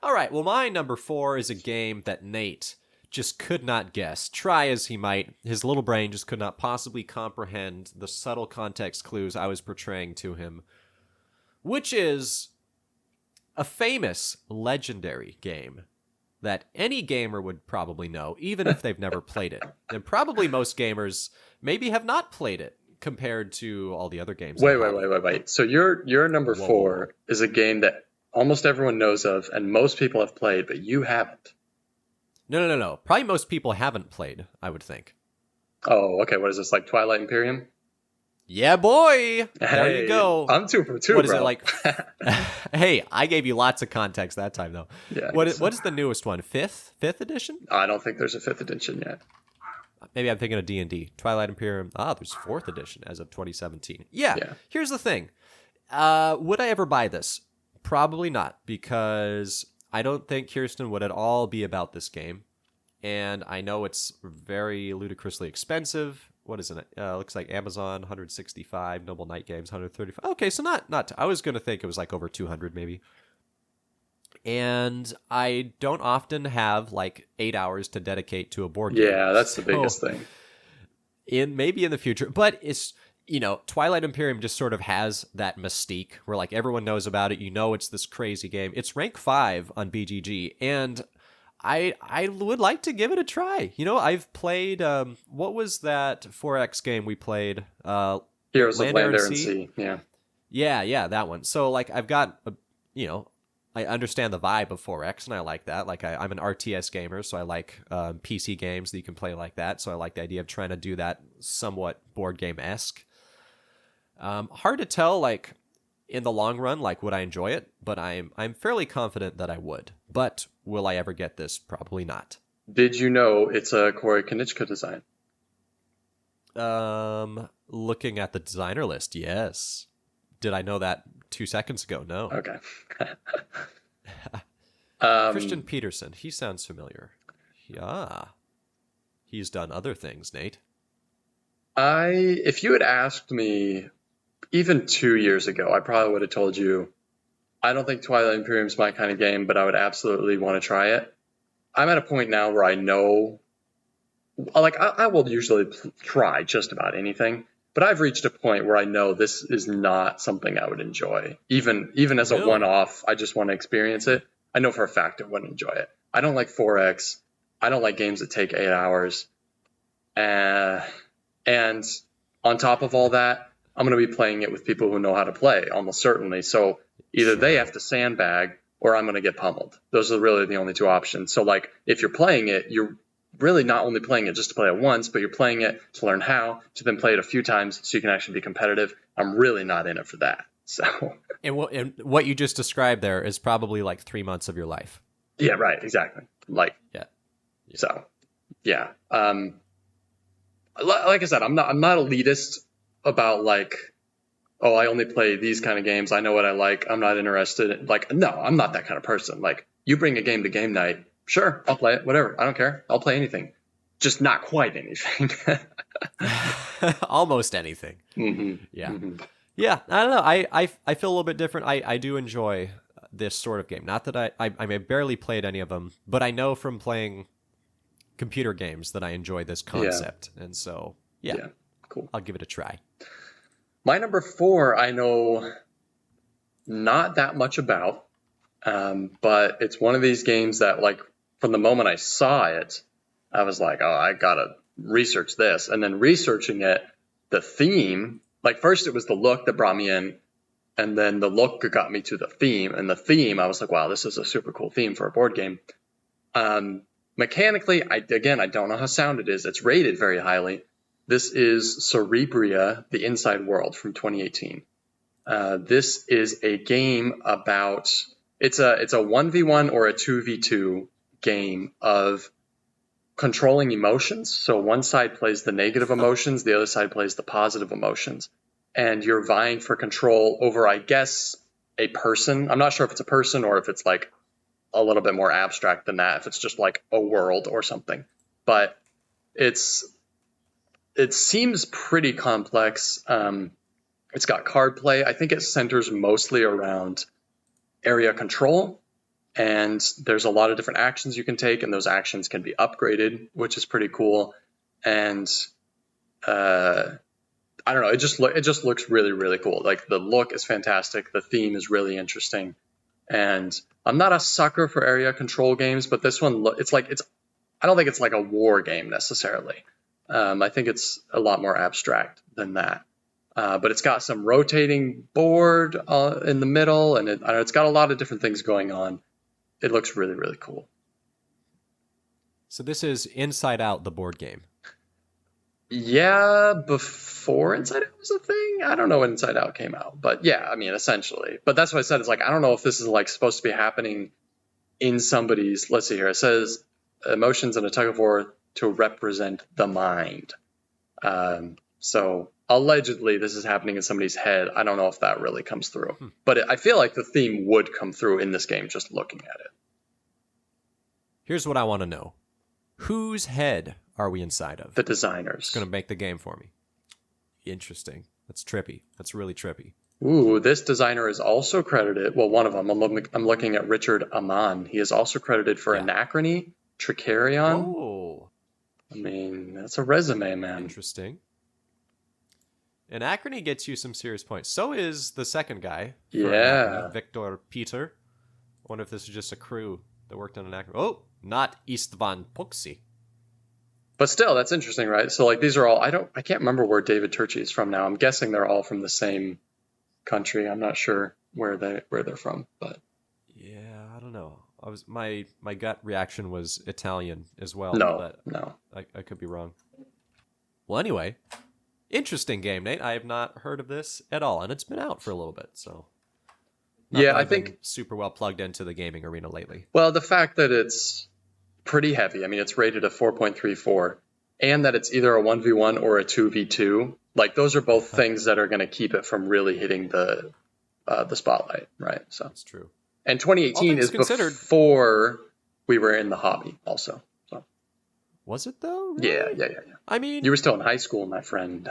All right, well, my number 4 is a game that Nate just could not guess. Try as he might, his little brain just could not possibly comprehend the subtle context clues I was portraying to him, which is a famous, legendary game that any gamer would probably know, even if they've never played it. And probably most gamers maybe have not played it compared to all the other games. Wait. So your number 4 is a game that almost everyone knows of and most people have played, but you haven't. No. Probably most people haven't played, I would think. Oh, okay. What is this, like Twilight Imperium? Yeah, boy. There you go. I'm 2 for 2, What is it like? Hey, I gave you lots of context that time, though. Yeah. What is the newest one? Fifth edition? I don't think there's a 5th edition yet. Maybe I'm thinking of D&D. Twilight Imperium. There's 4th edition as of 2017. Yeah. Here's the thing. Would I ever buy this? Probably not, because I don't think Kirsten would at all be about this game. And I know it's very ludicrously expensive. What is it? Looks like Amazon, 165, Noble Knight Games, 135. Okay, so not. I was going to think it was like over 200 maybe. And I don't often have like 8 hours to dedicate to a board game. Yeah, that's the biggest thing. Maybe in the future, but it's, Twilight Imperium just sort of has that mystique where like everyone knows about it. It's this crazy game. It's rank 5 on BGG, and I would like to give it a try. I've played, what was that 4X game we played? Heroes of Land, Air, and Sea. Yeah. Yeah, that one. So like I've got, I understand the vibe of 4X, and I like that. Like I'm an RTS gamer, so I like PC games that you can play like that. So I like the idea of trying to do that somewhat board game-esque. Hard to tell, like in the long run, like would I enjoy it? But I'm fairly confident that I would. But will I ever get this? Probably not. Did you know it's a Corey Konieczka design? Looking at the designer list, yes. Did I know that 2 seconds ago? No. Okay. Christian Peterson. He sounds familiar. Yeah. He's done other things, Nate. If you had asked me even 2 years ago, I probably would have told you, I don't think Twilight Imperium is my kind of game, but I would absolutely want to try it. I'm at a point now where I know, like, I will usually try just about anything, but I've reached a point where I know this is not something I would enjoy. Even as a one-off, I just want to experience it. I know for a fact I wouldn't enjoy it. I don't like 4X. I don't like games that take 8 hours. And on top of all that, I'm going to be playing it with people who know how to play, almost certainly. So either they have to sandbag or I'm going to get pummeled. Those are really the only 2 options. So like if you're playing it, you're really not only playing it just to play it once, but you're playing it to learn how, to then play it a few times so you can actually be competitive. I'm really not in it for that. So and what you just described there is probably like 3 months of your life. Yeah, right. Exactly. Like, yeah. So, yeah. Like I said, I'm not elitist about like, oh, I only play these kind of games. I know what I like. I'm not interested. Like, no, I'm not that kind of person. Like, you bring a game to game night. Sure, I'll play it. Whatever. I don't care. I'll play anything. Just not quite anything. Almost anything. Mm-hmm. Yeah. Mm-hmm. Yeah. I don't know. I feel a little bit different. I do enjoy this sort of game. Not that I barely played any of them, but I know from playing computer games that I enjoy this concept. And so, yeah, cool. I'll give it a try. My number 4, I know not that much about, but it's one of these games that, like, from the moment I saw it, I was like, oh, I gotta research this. And then researching it, the theme, like, first it was the look that brought me in, and then the look got me to the theme. And the theme, I was like, wow, this is a super cool theme for a board game. Mechanically, I don't know how sound it is. It's rated very highly. This is Cerebria, The Inside World from 2018. This is a game about, it's a 1v1 or a 2v2 game of controlling emotions. So one side plays the negative emotions, the other side plays the positive emotions. And you're vying for control over, I guess, a person. I'm not sure if it's a person or if it's like a little bit more abstract than that, if it's just like a world or something. But it seems pretty complex. It's got card play. I think it centers mostly around area control. And there's a lot of different actions you can take, and those actions can be upgraded, which is pretty cool. And I don't know, it just looks really, really cool. Like, the look is fantastic. The theme is really interesting. And I'm not a sucker for area control games, but this one, I don't think it's like a war game necessarily. I think it's a lot more abstract than that. But it's got some rotating board in the middle, and it's got a lot of different things going on. It looks really, really cool. So this is Inside Out, the board game. Yeah, before Inside Out was a thing. I don't know when Inside Out came out, but yeah, I mean, essentially. But that's what I said. It's like, I don't know if this is like supposed to be happening in somebody's, let's see here. It says emotions and a tug of war to represent the mind. So allegedly this is happening in somebody's head. I don't know if that really comes through, but I feel like the theme would come through in this game just looking at it. Here's what I want to know. Whose head are we inside of? The designers. It's going to make the game for me. Interesting. That's trippy. That's really trippy. Ooh, this designer is also credited. Well, one of them. I'm looking at Richard Amann. He is also credited for Anachrony, Tricarion. Oh. I mean, that's a resume, man. Interesting. Anachrony gets you some serious points. So is the second guy. Yeah. Victor Peter. I wonder if this is just a crew that worked on Anachrony. Oh, not Istvan Puxi. But still, that's interesting, right? So, like, these are all, I can't remember where David Turchi is from now. I'm guessing they're all from the same country. I'm not sure where they're from, but yeah, I don't know. My gut reaction was Italian as well. No. I could be wrong. Well, anyway, interesting game, Nate. I have not heard of this at all, and it's been out for a little bit, so I think super well plugged into the gaming arena lately. Well, the fact that it's pretty heavy. I mean, it's rated a 4.34, and that it's either a 1v1 or a 2v2. Like, those are both things that are going to keep it from really hitting the spotlight, right? So that's true. And 2018 is before we were in the hobby, also. So was it though? Really? Yeah. I mean, you were still in high school, my friend.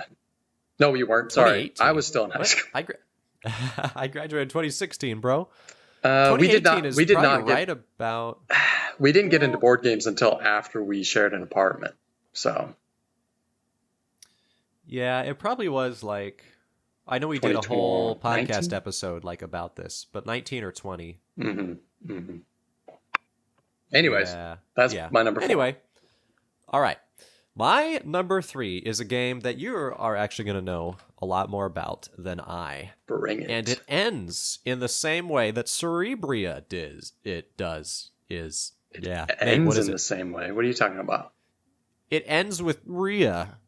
No, you weren't. Sorry, I was still in high school. I graduated in 2016, bro. We did not We didn't get into board games until after we shared an apartment. So yeah, it probably was like, I know we did a whole podcast episode like about this, but 19 or 20. Anyways, that's my number 4. Anyway, all right. My number 3 is a game that you are actually going to know a lot more about than I. Bring it. And it ends in the same way that Cerebria does. It ends in the same way. What are you talking about? It ends with Rhea.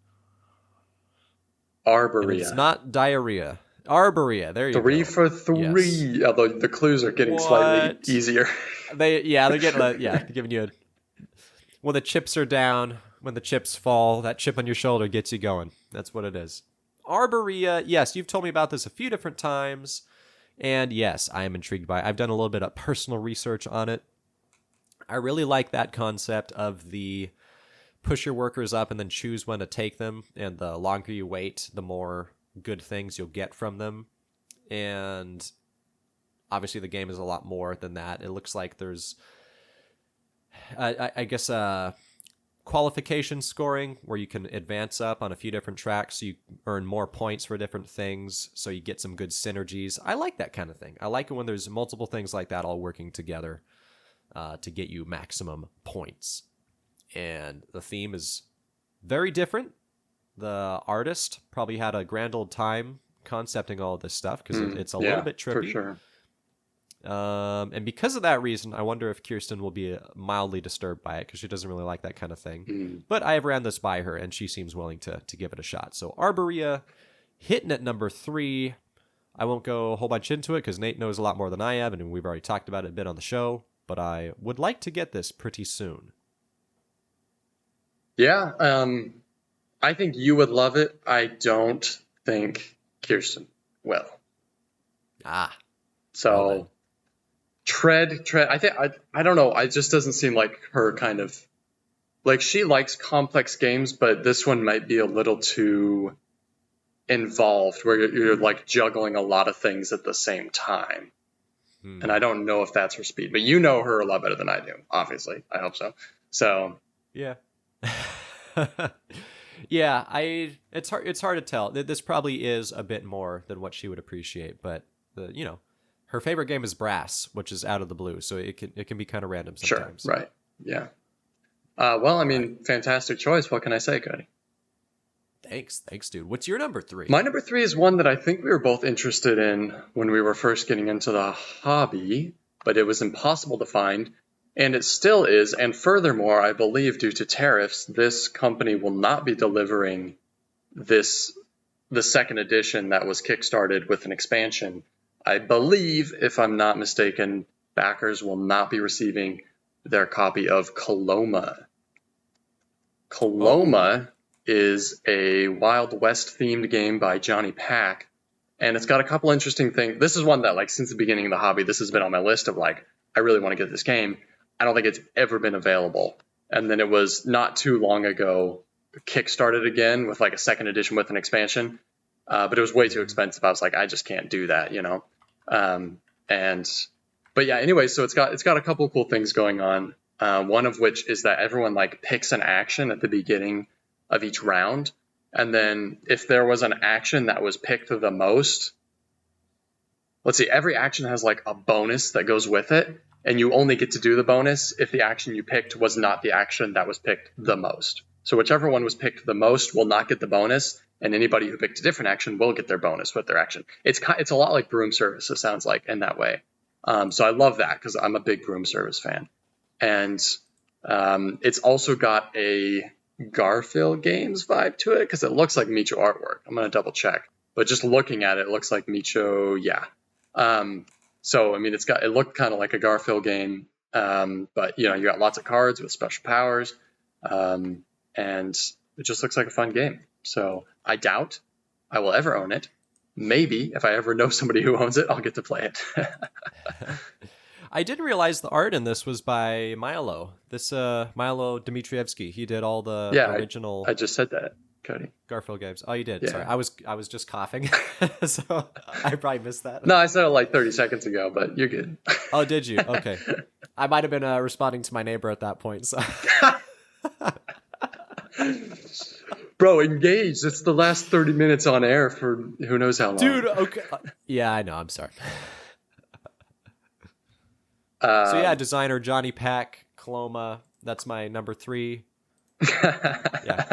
Arborea. And it's not diarrhea. Arborea. There you go. 3 for 3. Yes. Although the clues are getting slightly easier. They're giving you when the chips are down, when the chips fall, that chip on your shoulder gets you going. That's what it is. Arborea. Yes, you've told me about this a few different times. And yes, I am intrigued by it. I've done a little bit of personal research on it. I really like that concept of the push your workers up and then choose when to take them. And the longer you wait, the more good things you'll get from them. And obviously the game is a lot more than that. It looks like there's, I guess, qualification scoring where you can advance up on a few different tracks, so you earn more points for different things, so you get some good synergies. I like that kind of thing. I like it when there's multiple things like that all working together to get you maximum points. And the theme is very different. The artist probably had a grand old time concepting all of this stuff because it's a little bit trippy. For sure. And because of that reason, I wonder if Kirsten will be mildly disturbed by it because she doesn't really like that kind of thing. But I have ran this by her, and she seems willing to give it a shot. So Arborea hitting at number 3. I won't go a whole bunch into it because Nate knows a lot more than I have, and we've already talked about it a bit on the show. But I would like to get this pretty soon. Yeah, I think you would love it. I don't think Kirsten will. So... Well, Tread. I don't know. It just doesn't seem like her kind of, like, she likes complex games, but this one might be a little too involved where you're like juggling a lot of things at the same time. And I don't know if that's her speed, but you know her a lot better than I do. Obviously. I hope so. So yeah. Yeah, it's hard to tell. This probably is a bit more than what she would appreciate, but her favorite game is Brass, which is out of the blue, so it can be kind of random sometimes. Sure, right. Yeah. Well, I mean, fantastic choice. What can I say, Cody? Thanks, dude. What's your number 3? My number 3 is one that I think we were both interested in when we were first getting into the hobby, but it was impossible to find, and it still is. And furthermore, I believe due to tariffs, this company will not be delivering the second edition that was kickstarted with an expansion. I believe, if I'm not mistaken, backers will not be receiving their copy of Coloma. Coloma is a Wild West themed game by Johnny Pack, and it's got a couple interesting things. This is one that, like, since the beginning of the hobby, this has been on my list of, like, I really want to get this game. I don't think it's ever been available. And then it was not too long ago kickstarted again with, like, a second edition with an expansion. But it was way too expensive. I was like, I just can't do that, But yeah, anyway, so it's got a couple cool things going on. One of which is that everyone like picks an action at the beginning of each round, and then if there was an action that was picked the most, let's see, every action has like a bonus that goes with it, and you only get to do the bonus if the action you picked was not the action that was picked the most. So whichever one was picked the most will not get the bonus, and anybody who picked a different action will get their bonus with their action. It's a lot like Broom Service, it sounds like, in that way. So I love that because I'm a big Broom Service fan. And it's also got a Garfield Games vibe to it because it looks like Micho artwork. I'm going to double check. But just looking at it, it looks like Micho, yeah. So, I mean, it looked kind of like a Garfield game. But, you got lots of cards with special powers. And it just looks like a fun game. So I doubt I will ever own it. Maybe if I ever know somebody who owns it, I'll get to play it. I didn't realize the art in this was by Milo. This Milo Dmitrievsky. He did all the original. I just said that, Cody. Garfield games. Oh, you did. Yeah. Sorry, I was just coughing, so I probably missed that. No, I said it like 30 seconds ago, but you're good. Oh, did you? Okay. I might have been responding to my neighbor at that point. So. Bro, engage. It's the last 30 minutes on air for who knows how long. Dude, okay. Yeah, I know. I'm sorry. So yeah, designer Johnny Pack, Coloma. That's my number 3. Yeah.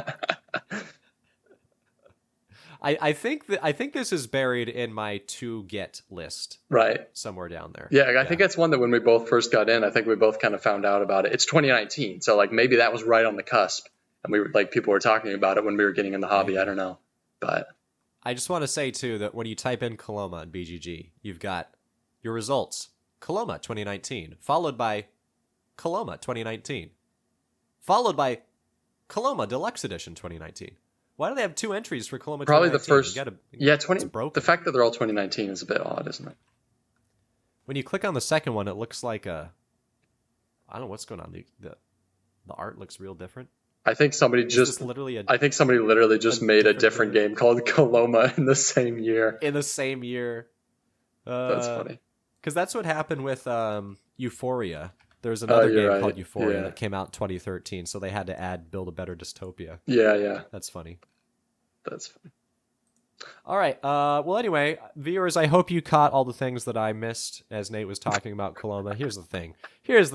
I think this is buried in my to get list. Right. Somewhere down there. Yeah, I think that's one that when we both first got in, I think we both kind of found out about it. It's 2019, so like maybe that was right on the cusp. And we were like, people were talking about it when we were getting in the hobby. I don't know, but I just want to say too that when you type in Coloma on BGG, you've got your results: Coloma 2019, followed by Coloma 2019, followed by Coloma Deluxe Edition 2019. Why do they have 2 entries for Coloma? Probably 2019? the first. Yeah, 20. The fact that they're all 2019 is a bit odd, isn't it? When you click on the second one, it looks like I don't know what's going on. The art looks real different. I think somebody literally just made a different game called Coloma in the same year. That's funny. Because that's what happened with Euphoria. There's another you're game right. called Euphoria Yeah. that came out in 2013, so they had to add Build a Better Dystopia. Yeah. That's funny. That's fine. All right. Well, anyway, viewers, I hope you caught all the things that I missed as Nate was talking about Coloma. Here's the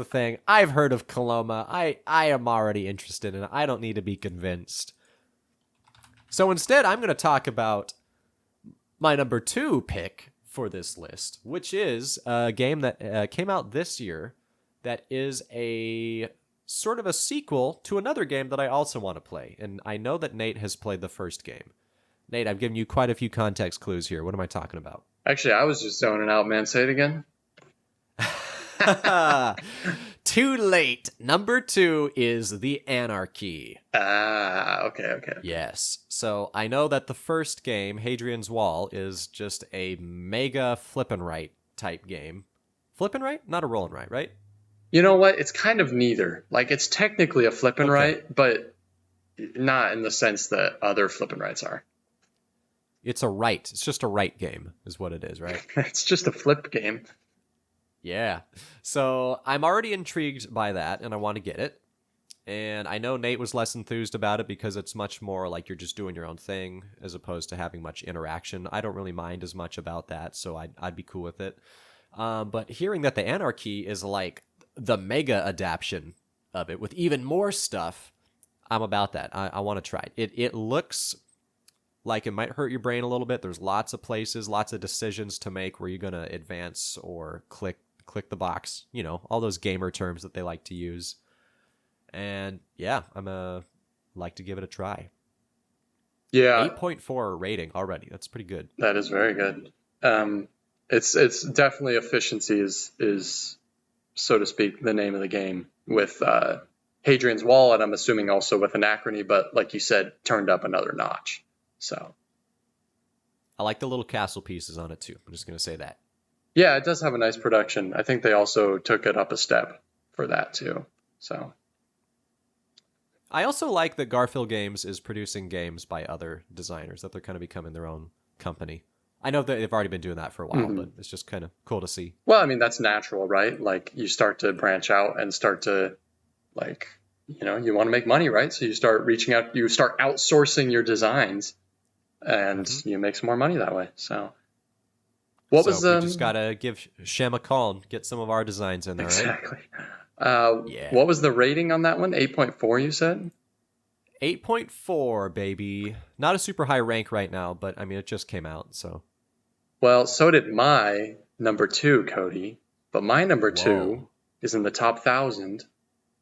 thing. I've heard of Coloma. I am already interested in it. I don't need to be convinced. So instead, I'm going to talk about my number 2 pick for this list, which is a game that came out this year that is a sort of a sequel to another game that I also want to play. And I know that Nate has played the first game. Nate, I've given you quite a few context clues here. What am I talking about? Actually, I was just zoning out, man. Say it again. Too late. Number 2 is The Anarchy. Okay. Yes. So I know that the first game, Hadrian's Wall, is just a mega flip and right type game. Flip and right? Not a roll and right, right? You know what? It's kind of neither. Like, it's technically a flip and Okay. right, but not in the sense that other flip and rights are. It's a right. It's just a right game, is what it is, right? It's just a flip game. Yeah. So I'm already intrigued by that, and I want to get it. And I know Nate was less enthused about it because it's much more like you're just doing your own thing as opposed to having much interaction. I don't really mind as much about that, so I'd be cool with it. But hearing that the Anarchy is like the mega adaptation of it with even more stuff, I'm about that. I want to try it. It looks like it might hurt your brain a little bit. There's lots of places, lots of decisions to make where you're going to advance or click the box, all those gamer terms that they like to use. And yeah, I'm like to give it a try. Yeah. 8.4 rating already. That's pretty good. That is very good. It's definitely efficiency is, so to speak, the name of the game with Hadrian's Wall, and I'm assuming also with Anachrony, but like you said, turned up another notch. So I like the little castle pieces on it too. I'm just going to say that. yeah, it does have a nice production. I think they also took it up a step for that too. So I also like that Garfield Games is producing games by other designers, that they're kind of becoming their own company. I know that they've already been doing that for a while, but it's just kind of cool to see. well, I mean, that's natural, right? Like you start to branch out and start to like, you want to make money, right? So you start reaching out, you start outsourcing your designs and you make some more money that way. So We just got to give Shem a call and get some of our designs in there, right? exactly. Yeah. What was the rating on that one? 8.4, you said? 8.4, baby. Not a super high rank right now, but I mean, it just came out, so. Well, so did my number 2, Cody. But my number 2 is in the top 1,000,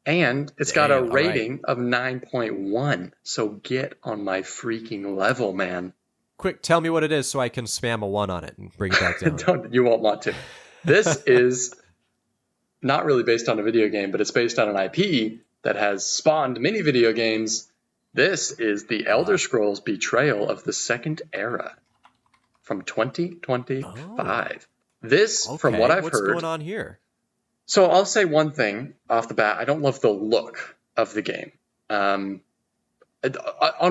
and it's got a Damn, all rating of 9.1. So get on my freaking level, man. Quick, tell me what it is so I can spam a 1 on it and bring it back down. You won't want to. This is not really based on a video game, but it's based on an IP that has spawned many video games. This is The Elder Scrolls Betrayal of the Second Era from 2025. This, from what I've heard... What's going on here? So I'll say one thing off the bat. I don't love the look of the game. On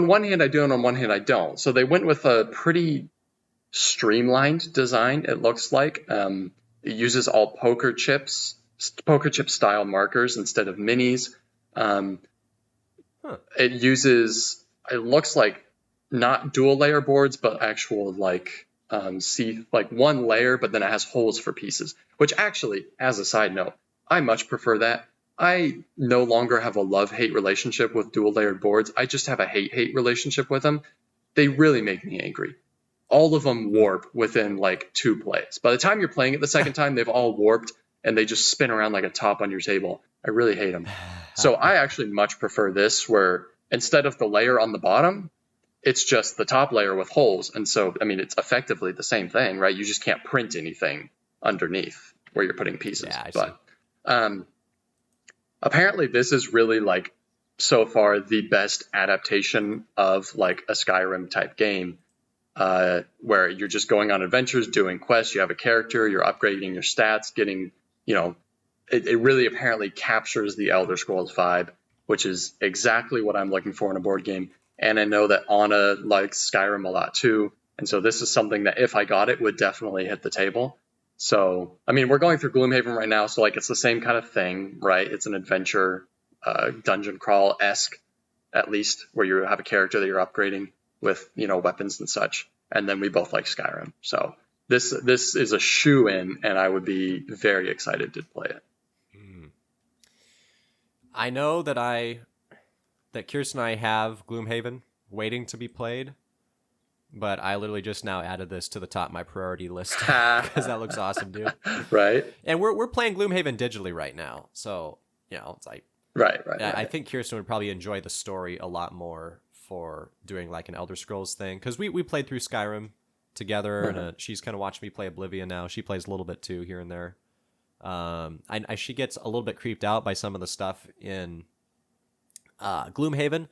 one hand, I do, and on one hand, I don't. So they went with a pretty streamlined design, it looks like. It uses all poker chip style markers instead of minis. It looks like not dual layer boards, but actual like one layer, but then it has holes for pieces, which actually, as a side note, I much prefer that. I no longer have a love-hate relationship with dual layered boards. I just have a hate-hate relationship with them. They really make me angry. All of them warp within like 2 plays. By the time you're playing it the second time, they've all warped and they just spin around like a top on your table. I really hate them. So I actually much prefer this, where instead of the layer on the bottom, it's just the top layer with holes. And so, I mean, it's effectively the same thing, right? You just can't print anything underneath where you're putting pieces. Yeah, I see. Apparently this is really like so far the best adaptation of like a Skyrim type game, where you're just going on adventures, doing quests, you have a character, you're upgrading your stats, getting, it really apparently captures the Elder Scrolls vibe, which is exactly what I'm looking for in a board game. And I know that Anna likes Skyrim a lot too. And so this is something that if I got it would definitely hit the table. So, I mean, we're going through Gloomhaven right now, so like it's the same kind of thing, right? It's an adventure, dungeon crawl-esque, at least, where you have a character that you're upgrading with, weapons and such. And then we both like Skyrim. So this is a shoe-in, and I would be very excited to play it. I know that Kirsten and I have Gloomhaven waiting to be played, but I literally just now added this to the top of my priority list because that looks awesome, dude. Right. And we're playing Gloomhaven digitally right now, so it's like right. I think Kirsten would probably enjoy the story a lot more for doing like an Elder Scrolls thing, because we played through Skyrim together, and she's kind of watched me play Oblivion now. She plays a little bit too here and there. She gets a little bit creeped out by some of the stuff in Gloomhaven.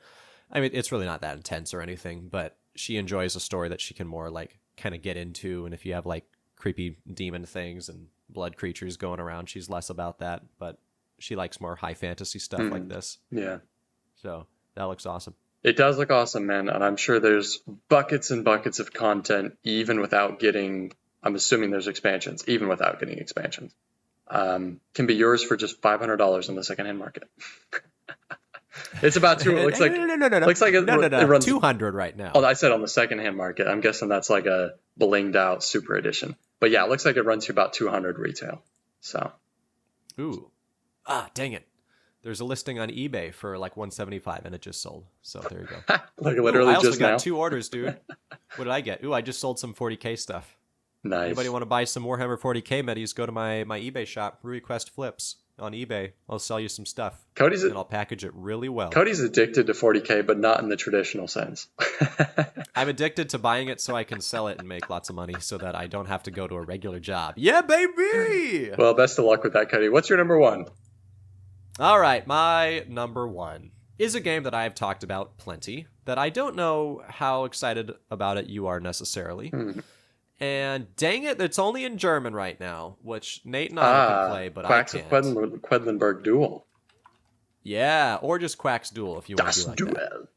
I mean, it's really not that intense or anything, but she enjoys a story that she can more like kind of get into. And if you have like creepy demon things and blood creatures going around, she's less about that, but she likes more high fantasy stuff like this. Yeah. So that looks awesome. It does look awesome, man. And I'm sure there's buckets and buckets of content, even without getting, I'm assuming there's expansions, even without getting expansions. Can be yours for just $500 on the secondhand market. It's about two. It looks like it runs 200 right now. Oh, I said on the secondhand market. I'm guessing that's like a blinged out super edition. But yeah, it looks like it runs you about 200 retail. So, ooh, dang it! There's a listing on eBay for like 175, and it just sold. So there you go. Like literally I also just got now. 2 orders, dude. What did I get? Ooh, I just sold some 40K stuff. Nice. Anybody want to buy some Warhammer 40K medis? Go to my eBay shop, RuiQuest Flips on eBay. I'll sell you some stuff. And I'll package it really well. Cody's addicted to 40K, but not in the traditional sense. I'm addicted to buying it so I can sell it and make lots of money so that I don't have to go to a regular job. Yeah, baby! Well, best of luck with that, Cody. What's your number one? All right, my number one is a game that I have talked about plenty, that I don't know how excited about it you are necessarily. And dang it, it's only in German right now, which Nate and I can play, but Quacks I can't. of Quedlinburg Duel. Yeah, or just Quacks Duel if you want to be like Duel. that.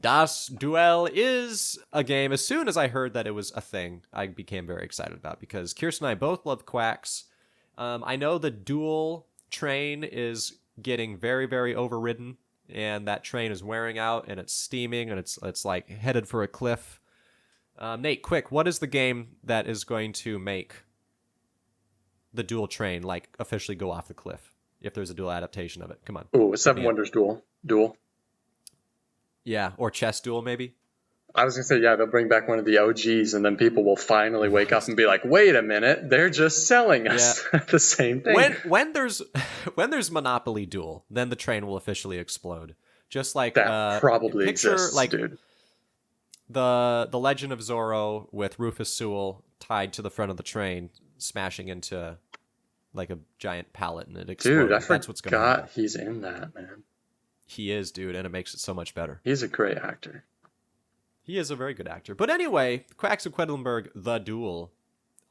Das Duel is a game. As soon as I heard that it was a thing, I became very excited about, because Kirsten and I both love Quacks. I know the Duel train is getting very, very overridden, and that train is wearing out, and it's steaming, and it's like headed for a cliff. Nate, quick, what is the game that is going to make the Duel train like officially go off the cliff if there's a Duel adaptation of it? Come on. Ooh, Seven Wonders Duel. Yeah, or Chess Duel maybe. I was gonna say, yeah, they'll bring back one of the OGs, and then people will finally wake up and be like, "Wait a minute, they're just selling us the same thing." When there's Monopoly Duel, then the train will officially explode. Just like that probably picture, exists, like, dude. The Legend of Zorro with Rufus Sewell tied to the front of the train, smashing into like a giant pallet, and it explodes. Dude, I That's what's gonna happen. he's in that, man. He is, dude, and it makes it so much better. He's a great actor. He is a very good actor. But anyway, Quacks of Quedlinburg, The Duel.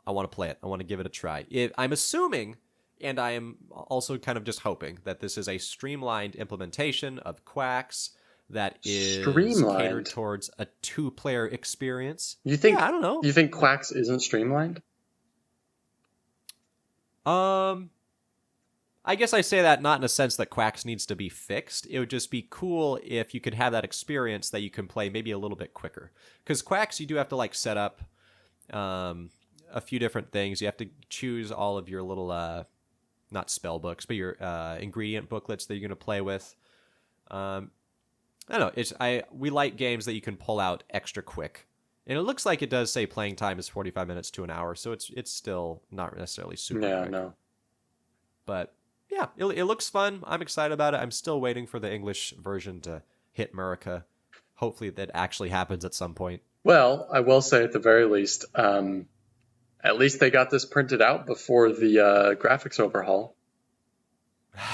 I want to play it. I want to give it a try. I'm assuming, and I am also kind of just hoping, that this is a streamlined implementation of Quacks that is catered towards a 2-player experience. You think? Yeah, I don't know. You think Quacks isn't streamlined? I guess I say that not in a sense that Quacks needs to be fixed. It would just be cool if you could have that experience that you can play maybe a little bit quicker. Because Quacks, you do have to like set up a few different things. You have to choose all of your little, not spell books, but your ingredient booklets that you're going to play with. I don't know. We like games that you can pull out extra quick. And it looks like it does say playing time is 45 minutes to an hour, so it's still not necessarily super quick. No. But yeah, it looks fun. I'm excited about it. I'm still waiting for the English version to hit America. Hopefully that actually happens at some point. Well, I will say at the very least, at least they got this printed out before the graphics overhaul.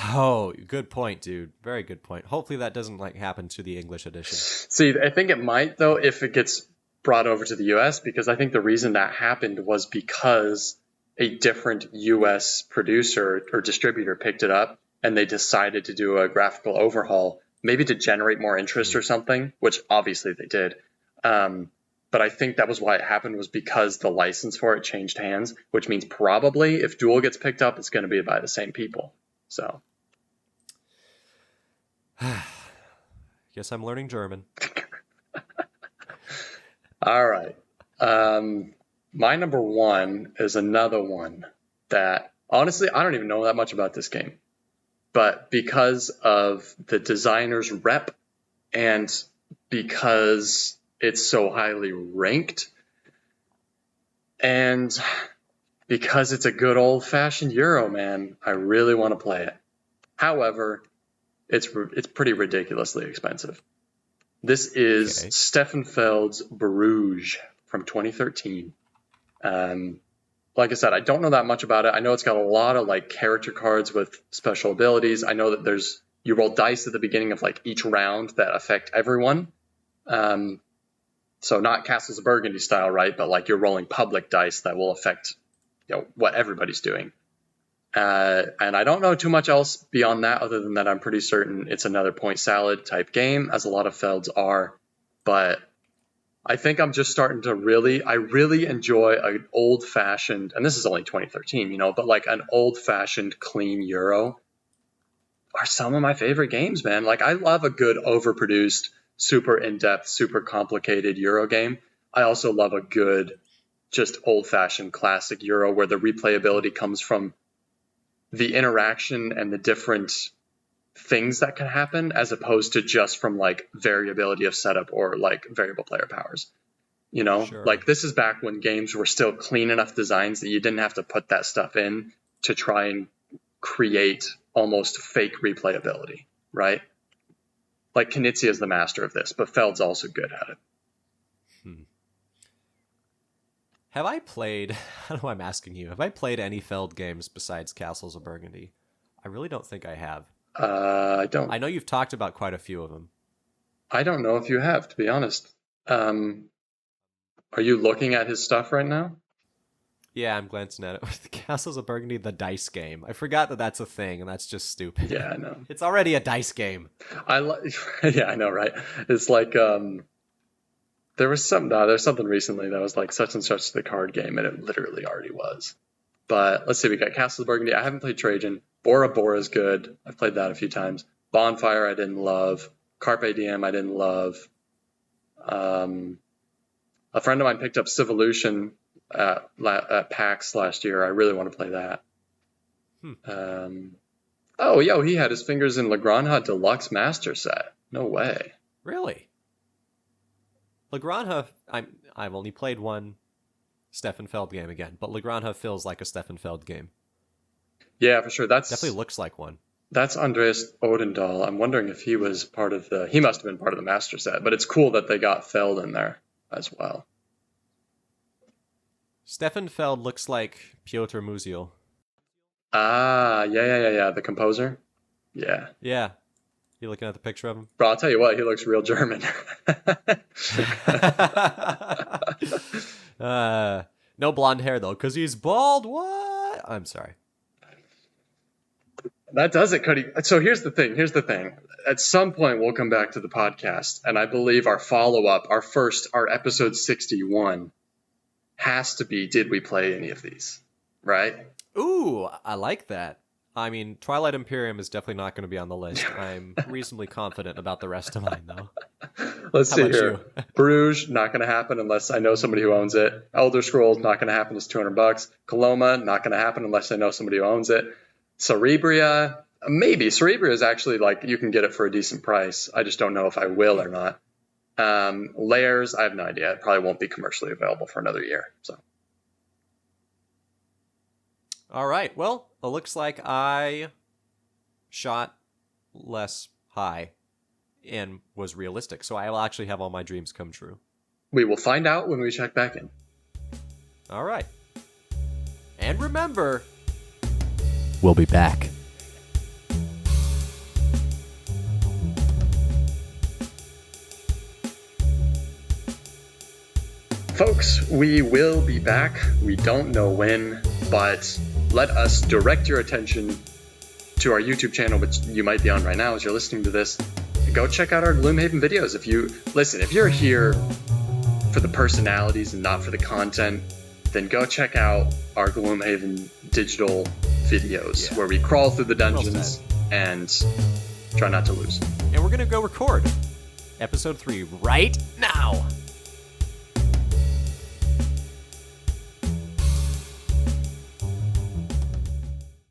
Oh, good point, dude. Very good point. Hopefully that doesn't like happen to the English edition. See, I think it might, though, if it gets brought over to the US, because I think the reason that happened was because a different US producer or distributor picked it up, and they decided to do a graphical overhaul, maybe to generate more interest or something, which obviously they did. but I think that was why it happened, was because the license for it changed hands, which means probably if Duel gets picked up, it's going to be by the same people. So. Guess I'm learning German. All right. My number one is another one that, honestly, I don't even know that much about this game. But because of the designer's rep and because it's so highly ranked and because it's a good old-fashioned Euro, man, I really want to play it. However, it's pretty ridiculously expensive. This is Stefan Feld's Bruges from 2013. Like I said, I don't know that much about it. I know it's got a lot of like character cards with special abilities. I know that you roll dice at the beginning of like each round that affect everyone. So not Castles of Burgundy style, right? But like you're rolling public dice that will affect, what everybody's doing. And I don't know too much else beyond that, other than that I'm pretty certain it's another point salad type game, as a lot of Felds are. But I think I'm just starting to I really enjoy an old-fashioned, and this is only 2013, but like an old-fashioned clean Euro are some of my favorite games, man. Like I love a good overproduced, super in-depth, super complicated Euro game. I also love a good, just old-fashioned classic Euro where the replayability comes from the interaction and the different things that can happen, as opposed to just from like variability of setup or like variable player powers. Sure. Like this is back when games were still clean enough designs that you didn't have to put that stuff in to try and create almost fake replayability, right? Like Knizia is the master of this, but Feld's also good at it. Have I played, I don't know why I'm asking you, have I played any Feld games besides Castles of Burgundy? I really don't think I have. I don't. I know you've talked about quite a few of them. I don't know if you have, to be honest. Are you looking at his stuff right now? Yeah, I'm glancing at it. The Castles of Burgundy, the dice game. I forgot that that's a thing, and that's just stupid. Yeah, I know. It's already a dice game. Yeah, I know, right? It's like, there's something recently that was like such and such the card game, and it literally already was. But let's see, we got Castles of Burgundy. I haven't played Trajan. Bora Bora is good. I've played that a few times. Bonfire I didn't love. Carpe Diem I didn't love. A friend of mine picked up Civolution at PAX last year. I really want to play that. He had his fingers in La Granja Deluxe Master Set. No way. Really? La Granja, I've only played one Stefan Feld game again, but La Granja feels like a Stefan Feld game. Yeah, for sure. Definitely looks like one. That's Andreas Odendahl. I'm wondering if he was he must have been part of the master set, but it's cool that they got Feld in there as well. Stefan Feld looks like Piotr Muziel. Ah, yeah. The composer? Yeah. Yeah. You looking at the picture of him? Bro, I'll tell you what, he looks real German. No blonde hair, though, because he's bald. What? I'm sorry. That does it, Cody. So here's the thing. At some point, we'll come back to the podcast, and I believe our follow-up, our episode 61, has to be, did we play any of these? Right? Ooh, I like that. I mean, Twilight Imperium is definitely not going to be on the list. I'm reasonably confident about the rest of mine, though. Let's see here. Bruges, not going to happen unless I know somebody who owns it. Elder Scrolls, not going to happen. It's $200. Coloma, not going to happen unless I know somebody who owns it. Cerebria, maybe. Cerebria is actually like, you can get it for a decent price. I just don't know if I will or not. Layers, I have no idea. It probably won't be commercially available for another year. So. All right. Well, it looks like I shot less high and was realistic. So I will actually have all my dreams come true. We will find out when we check back in. All right. And remember, we'll be back. Folks, we will be back. We don't know when, but let us direct your attention to our YouTube channel, which you might be on right now as you're listening to this. Go check out our Gloomhaven videos. If you're here for the personalities and not for the content, then go check out our Gloomhaven Digital videos where we crawl through the dungeons and try not to lose. And we're going to go record episode 3 right now.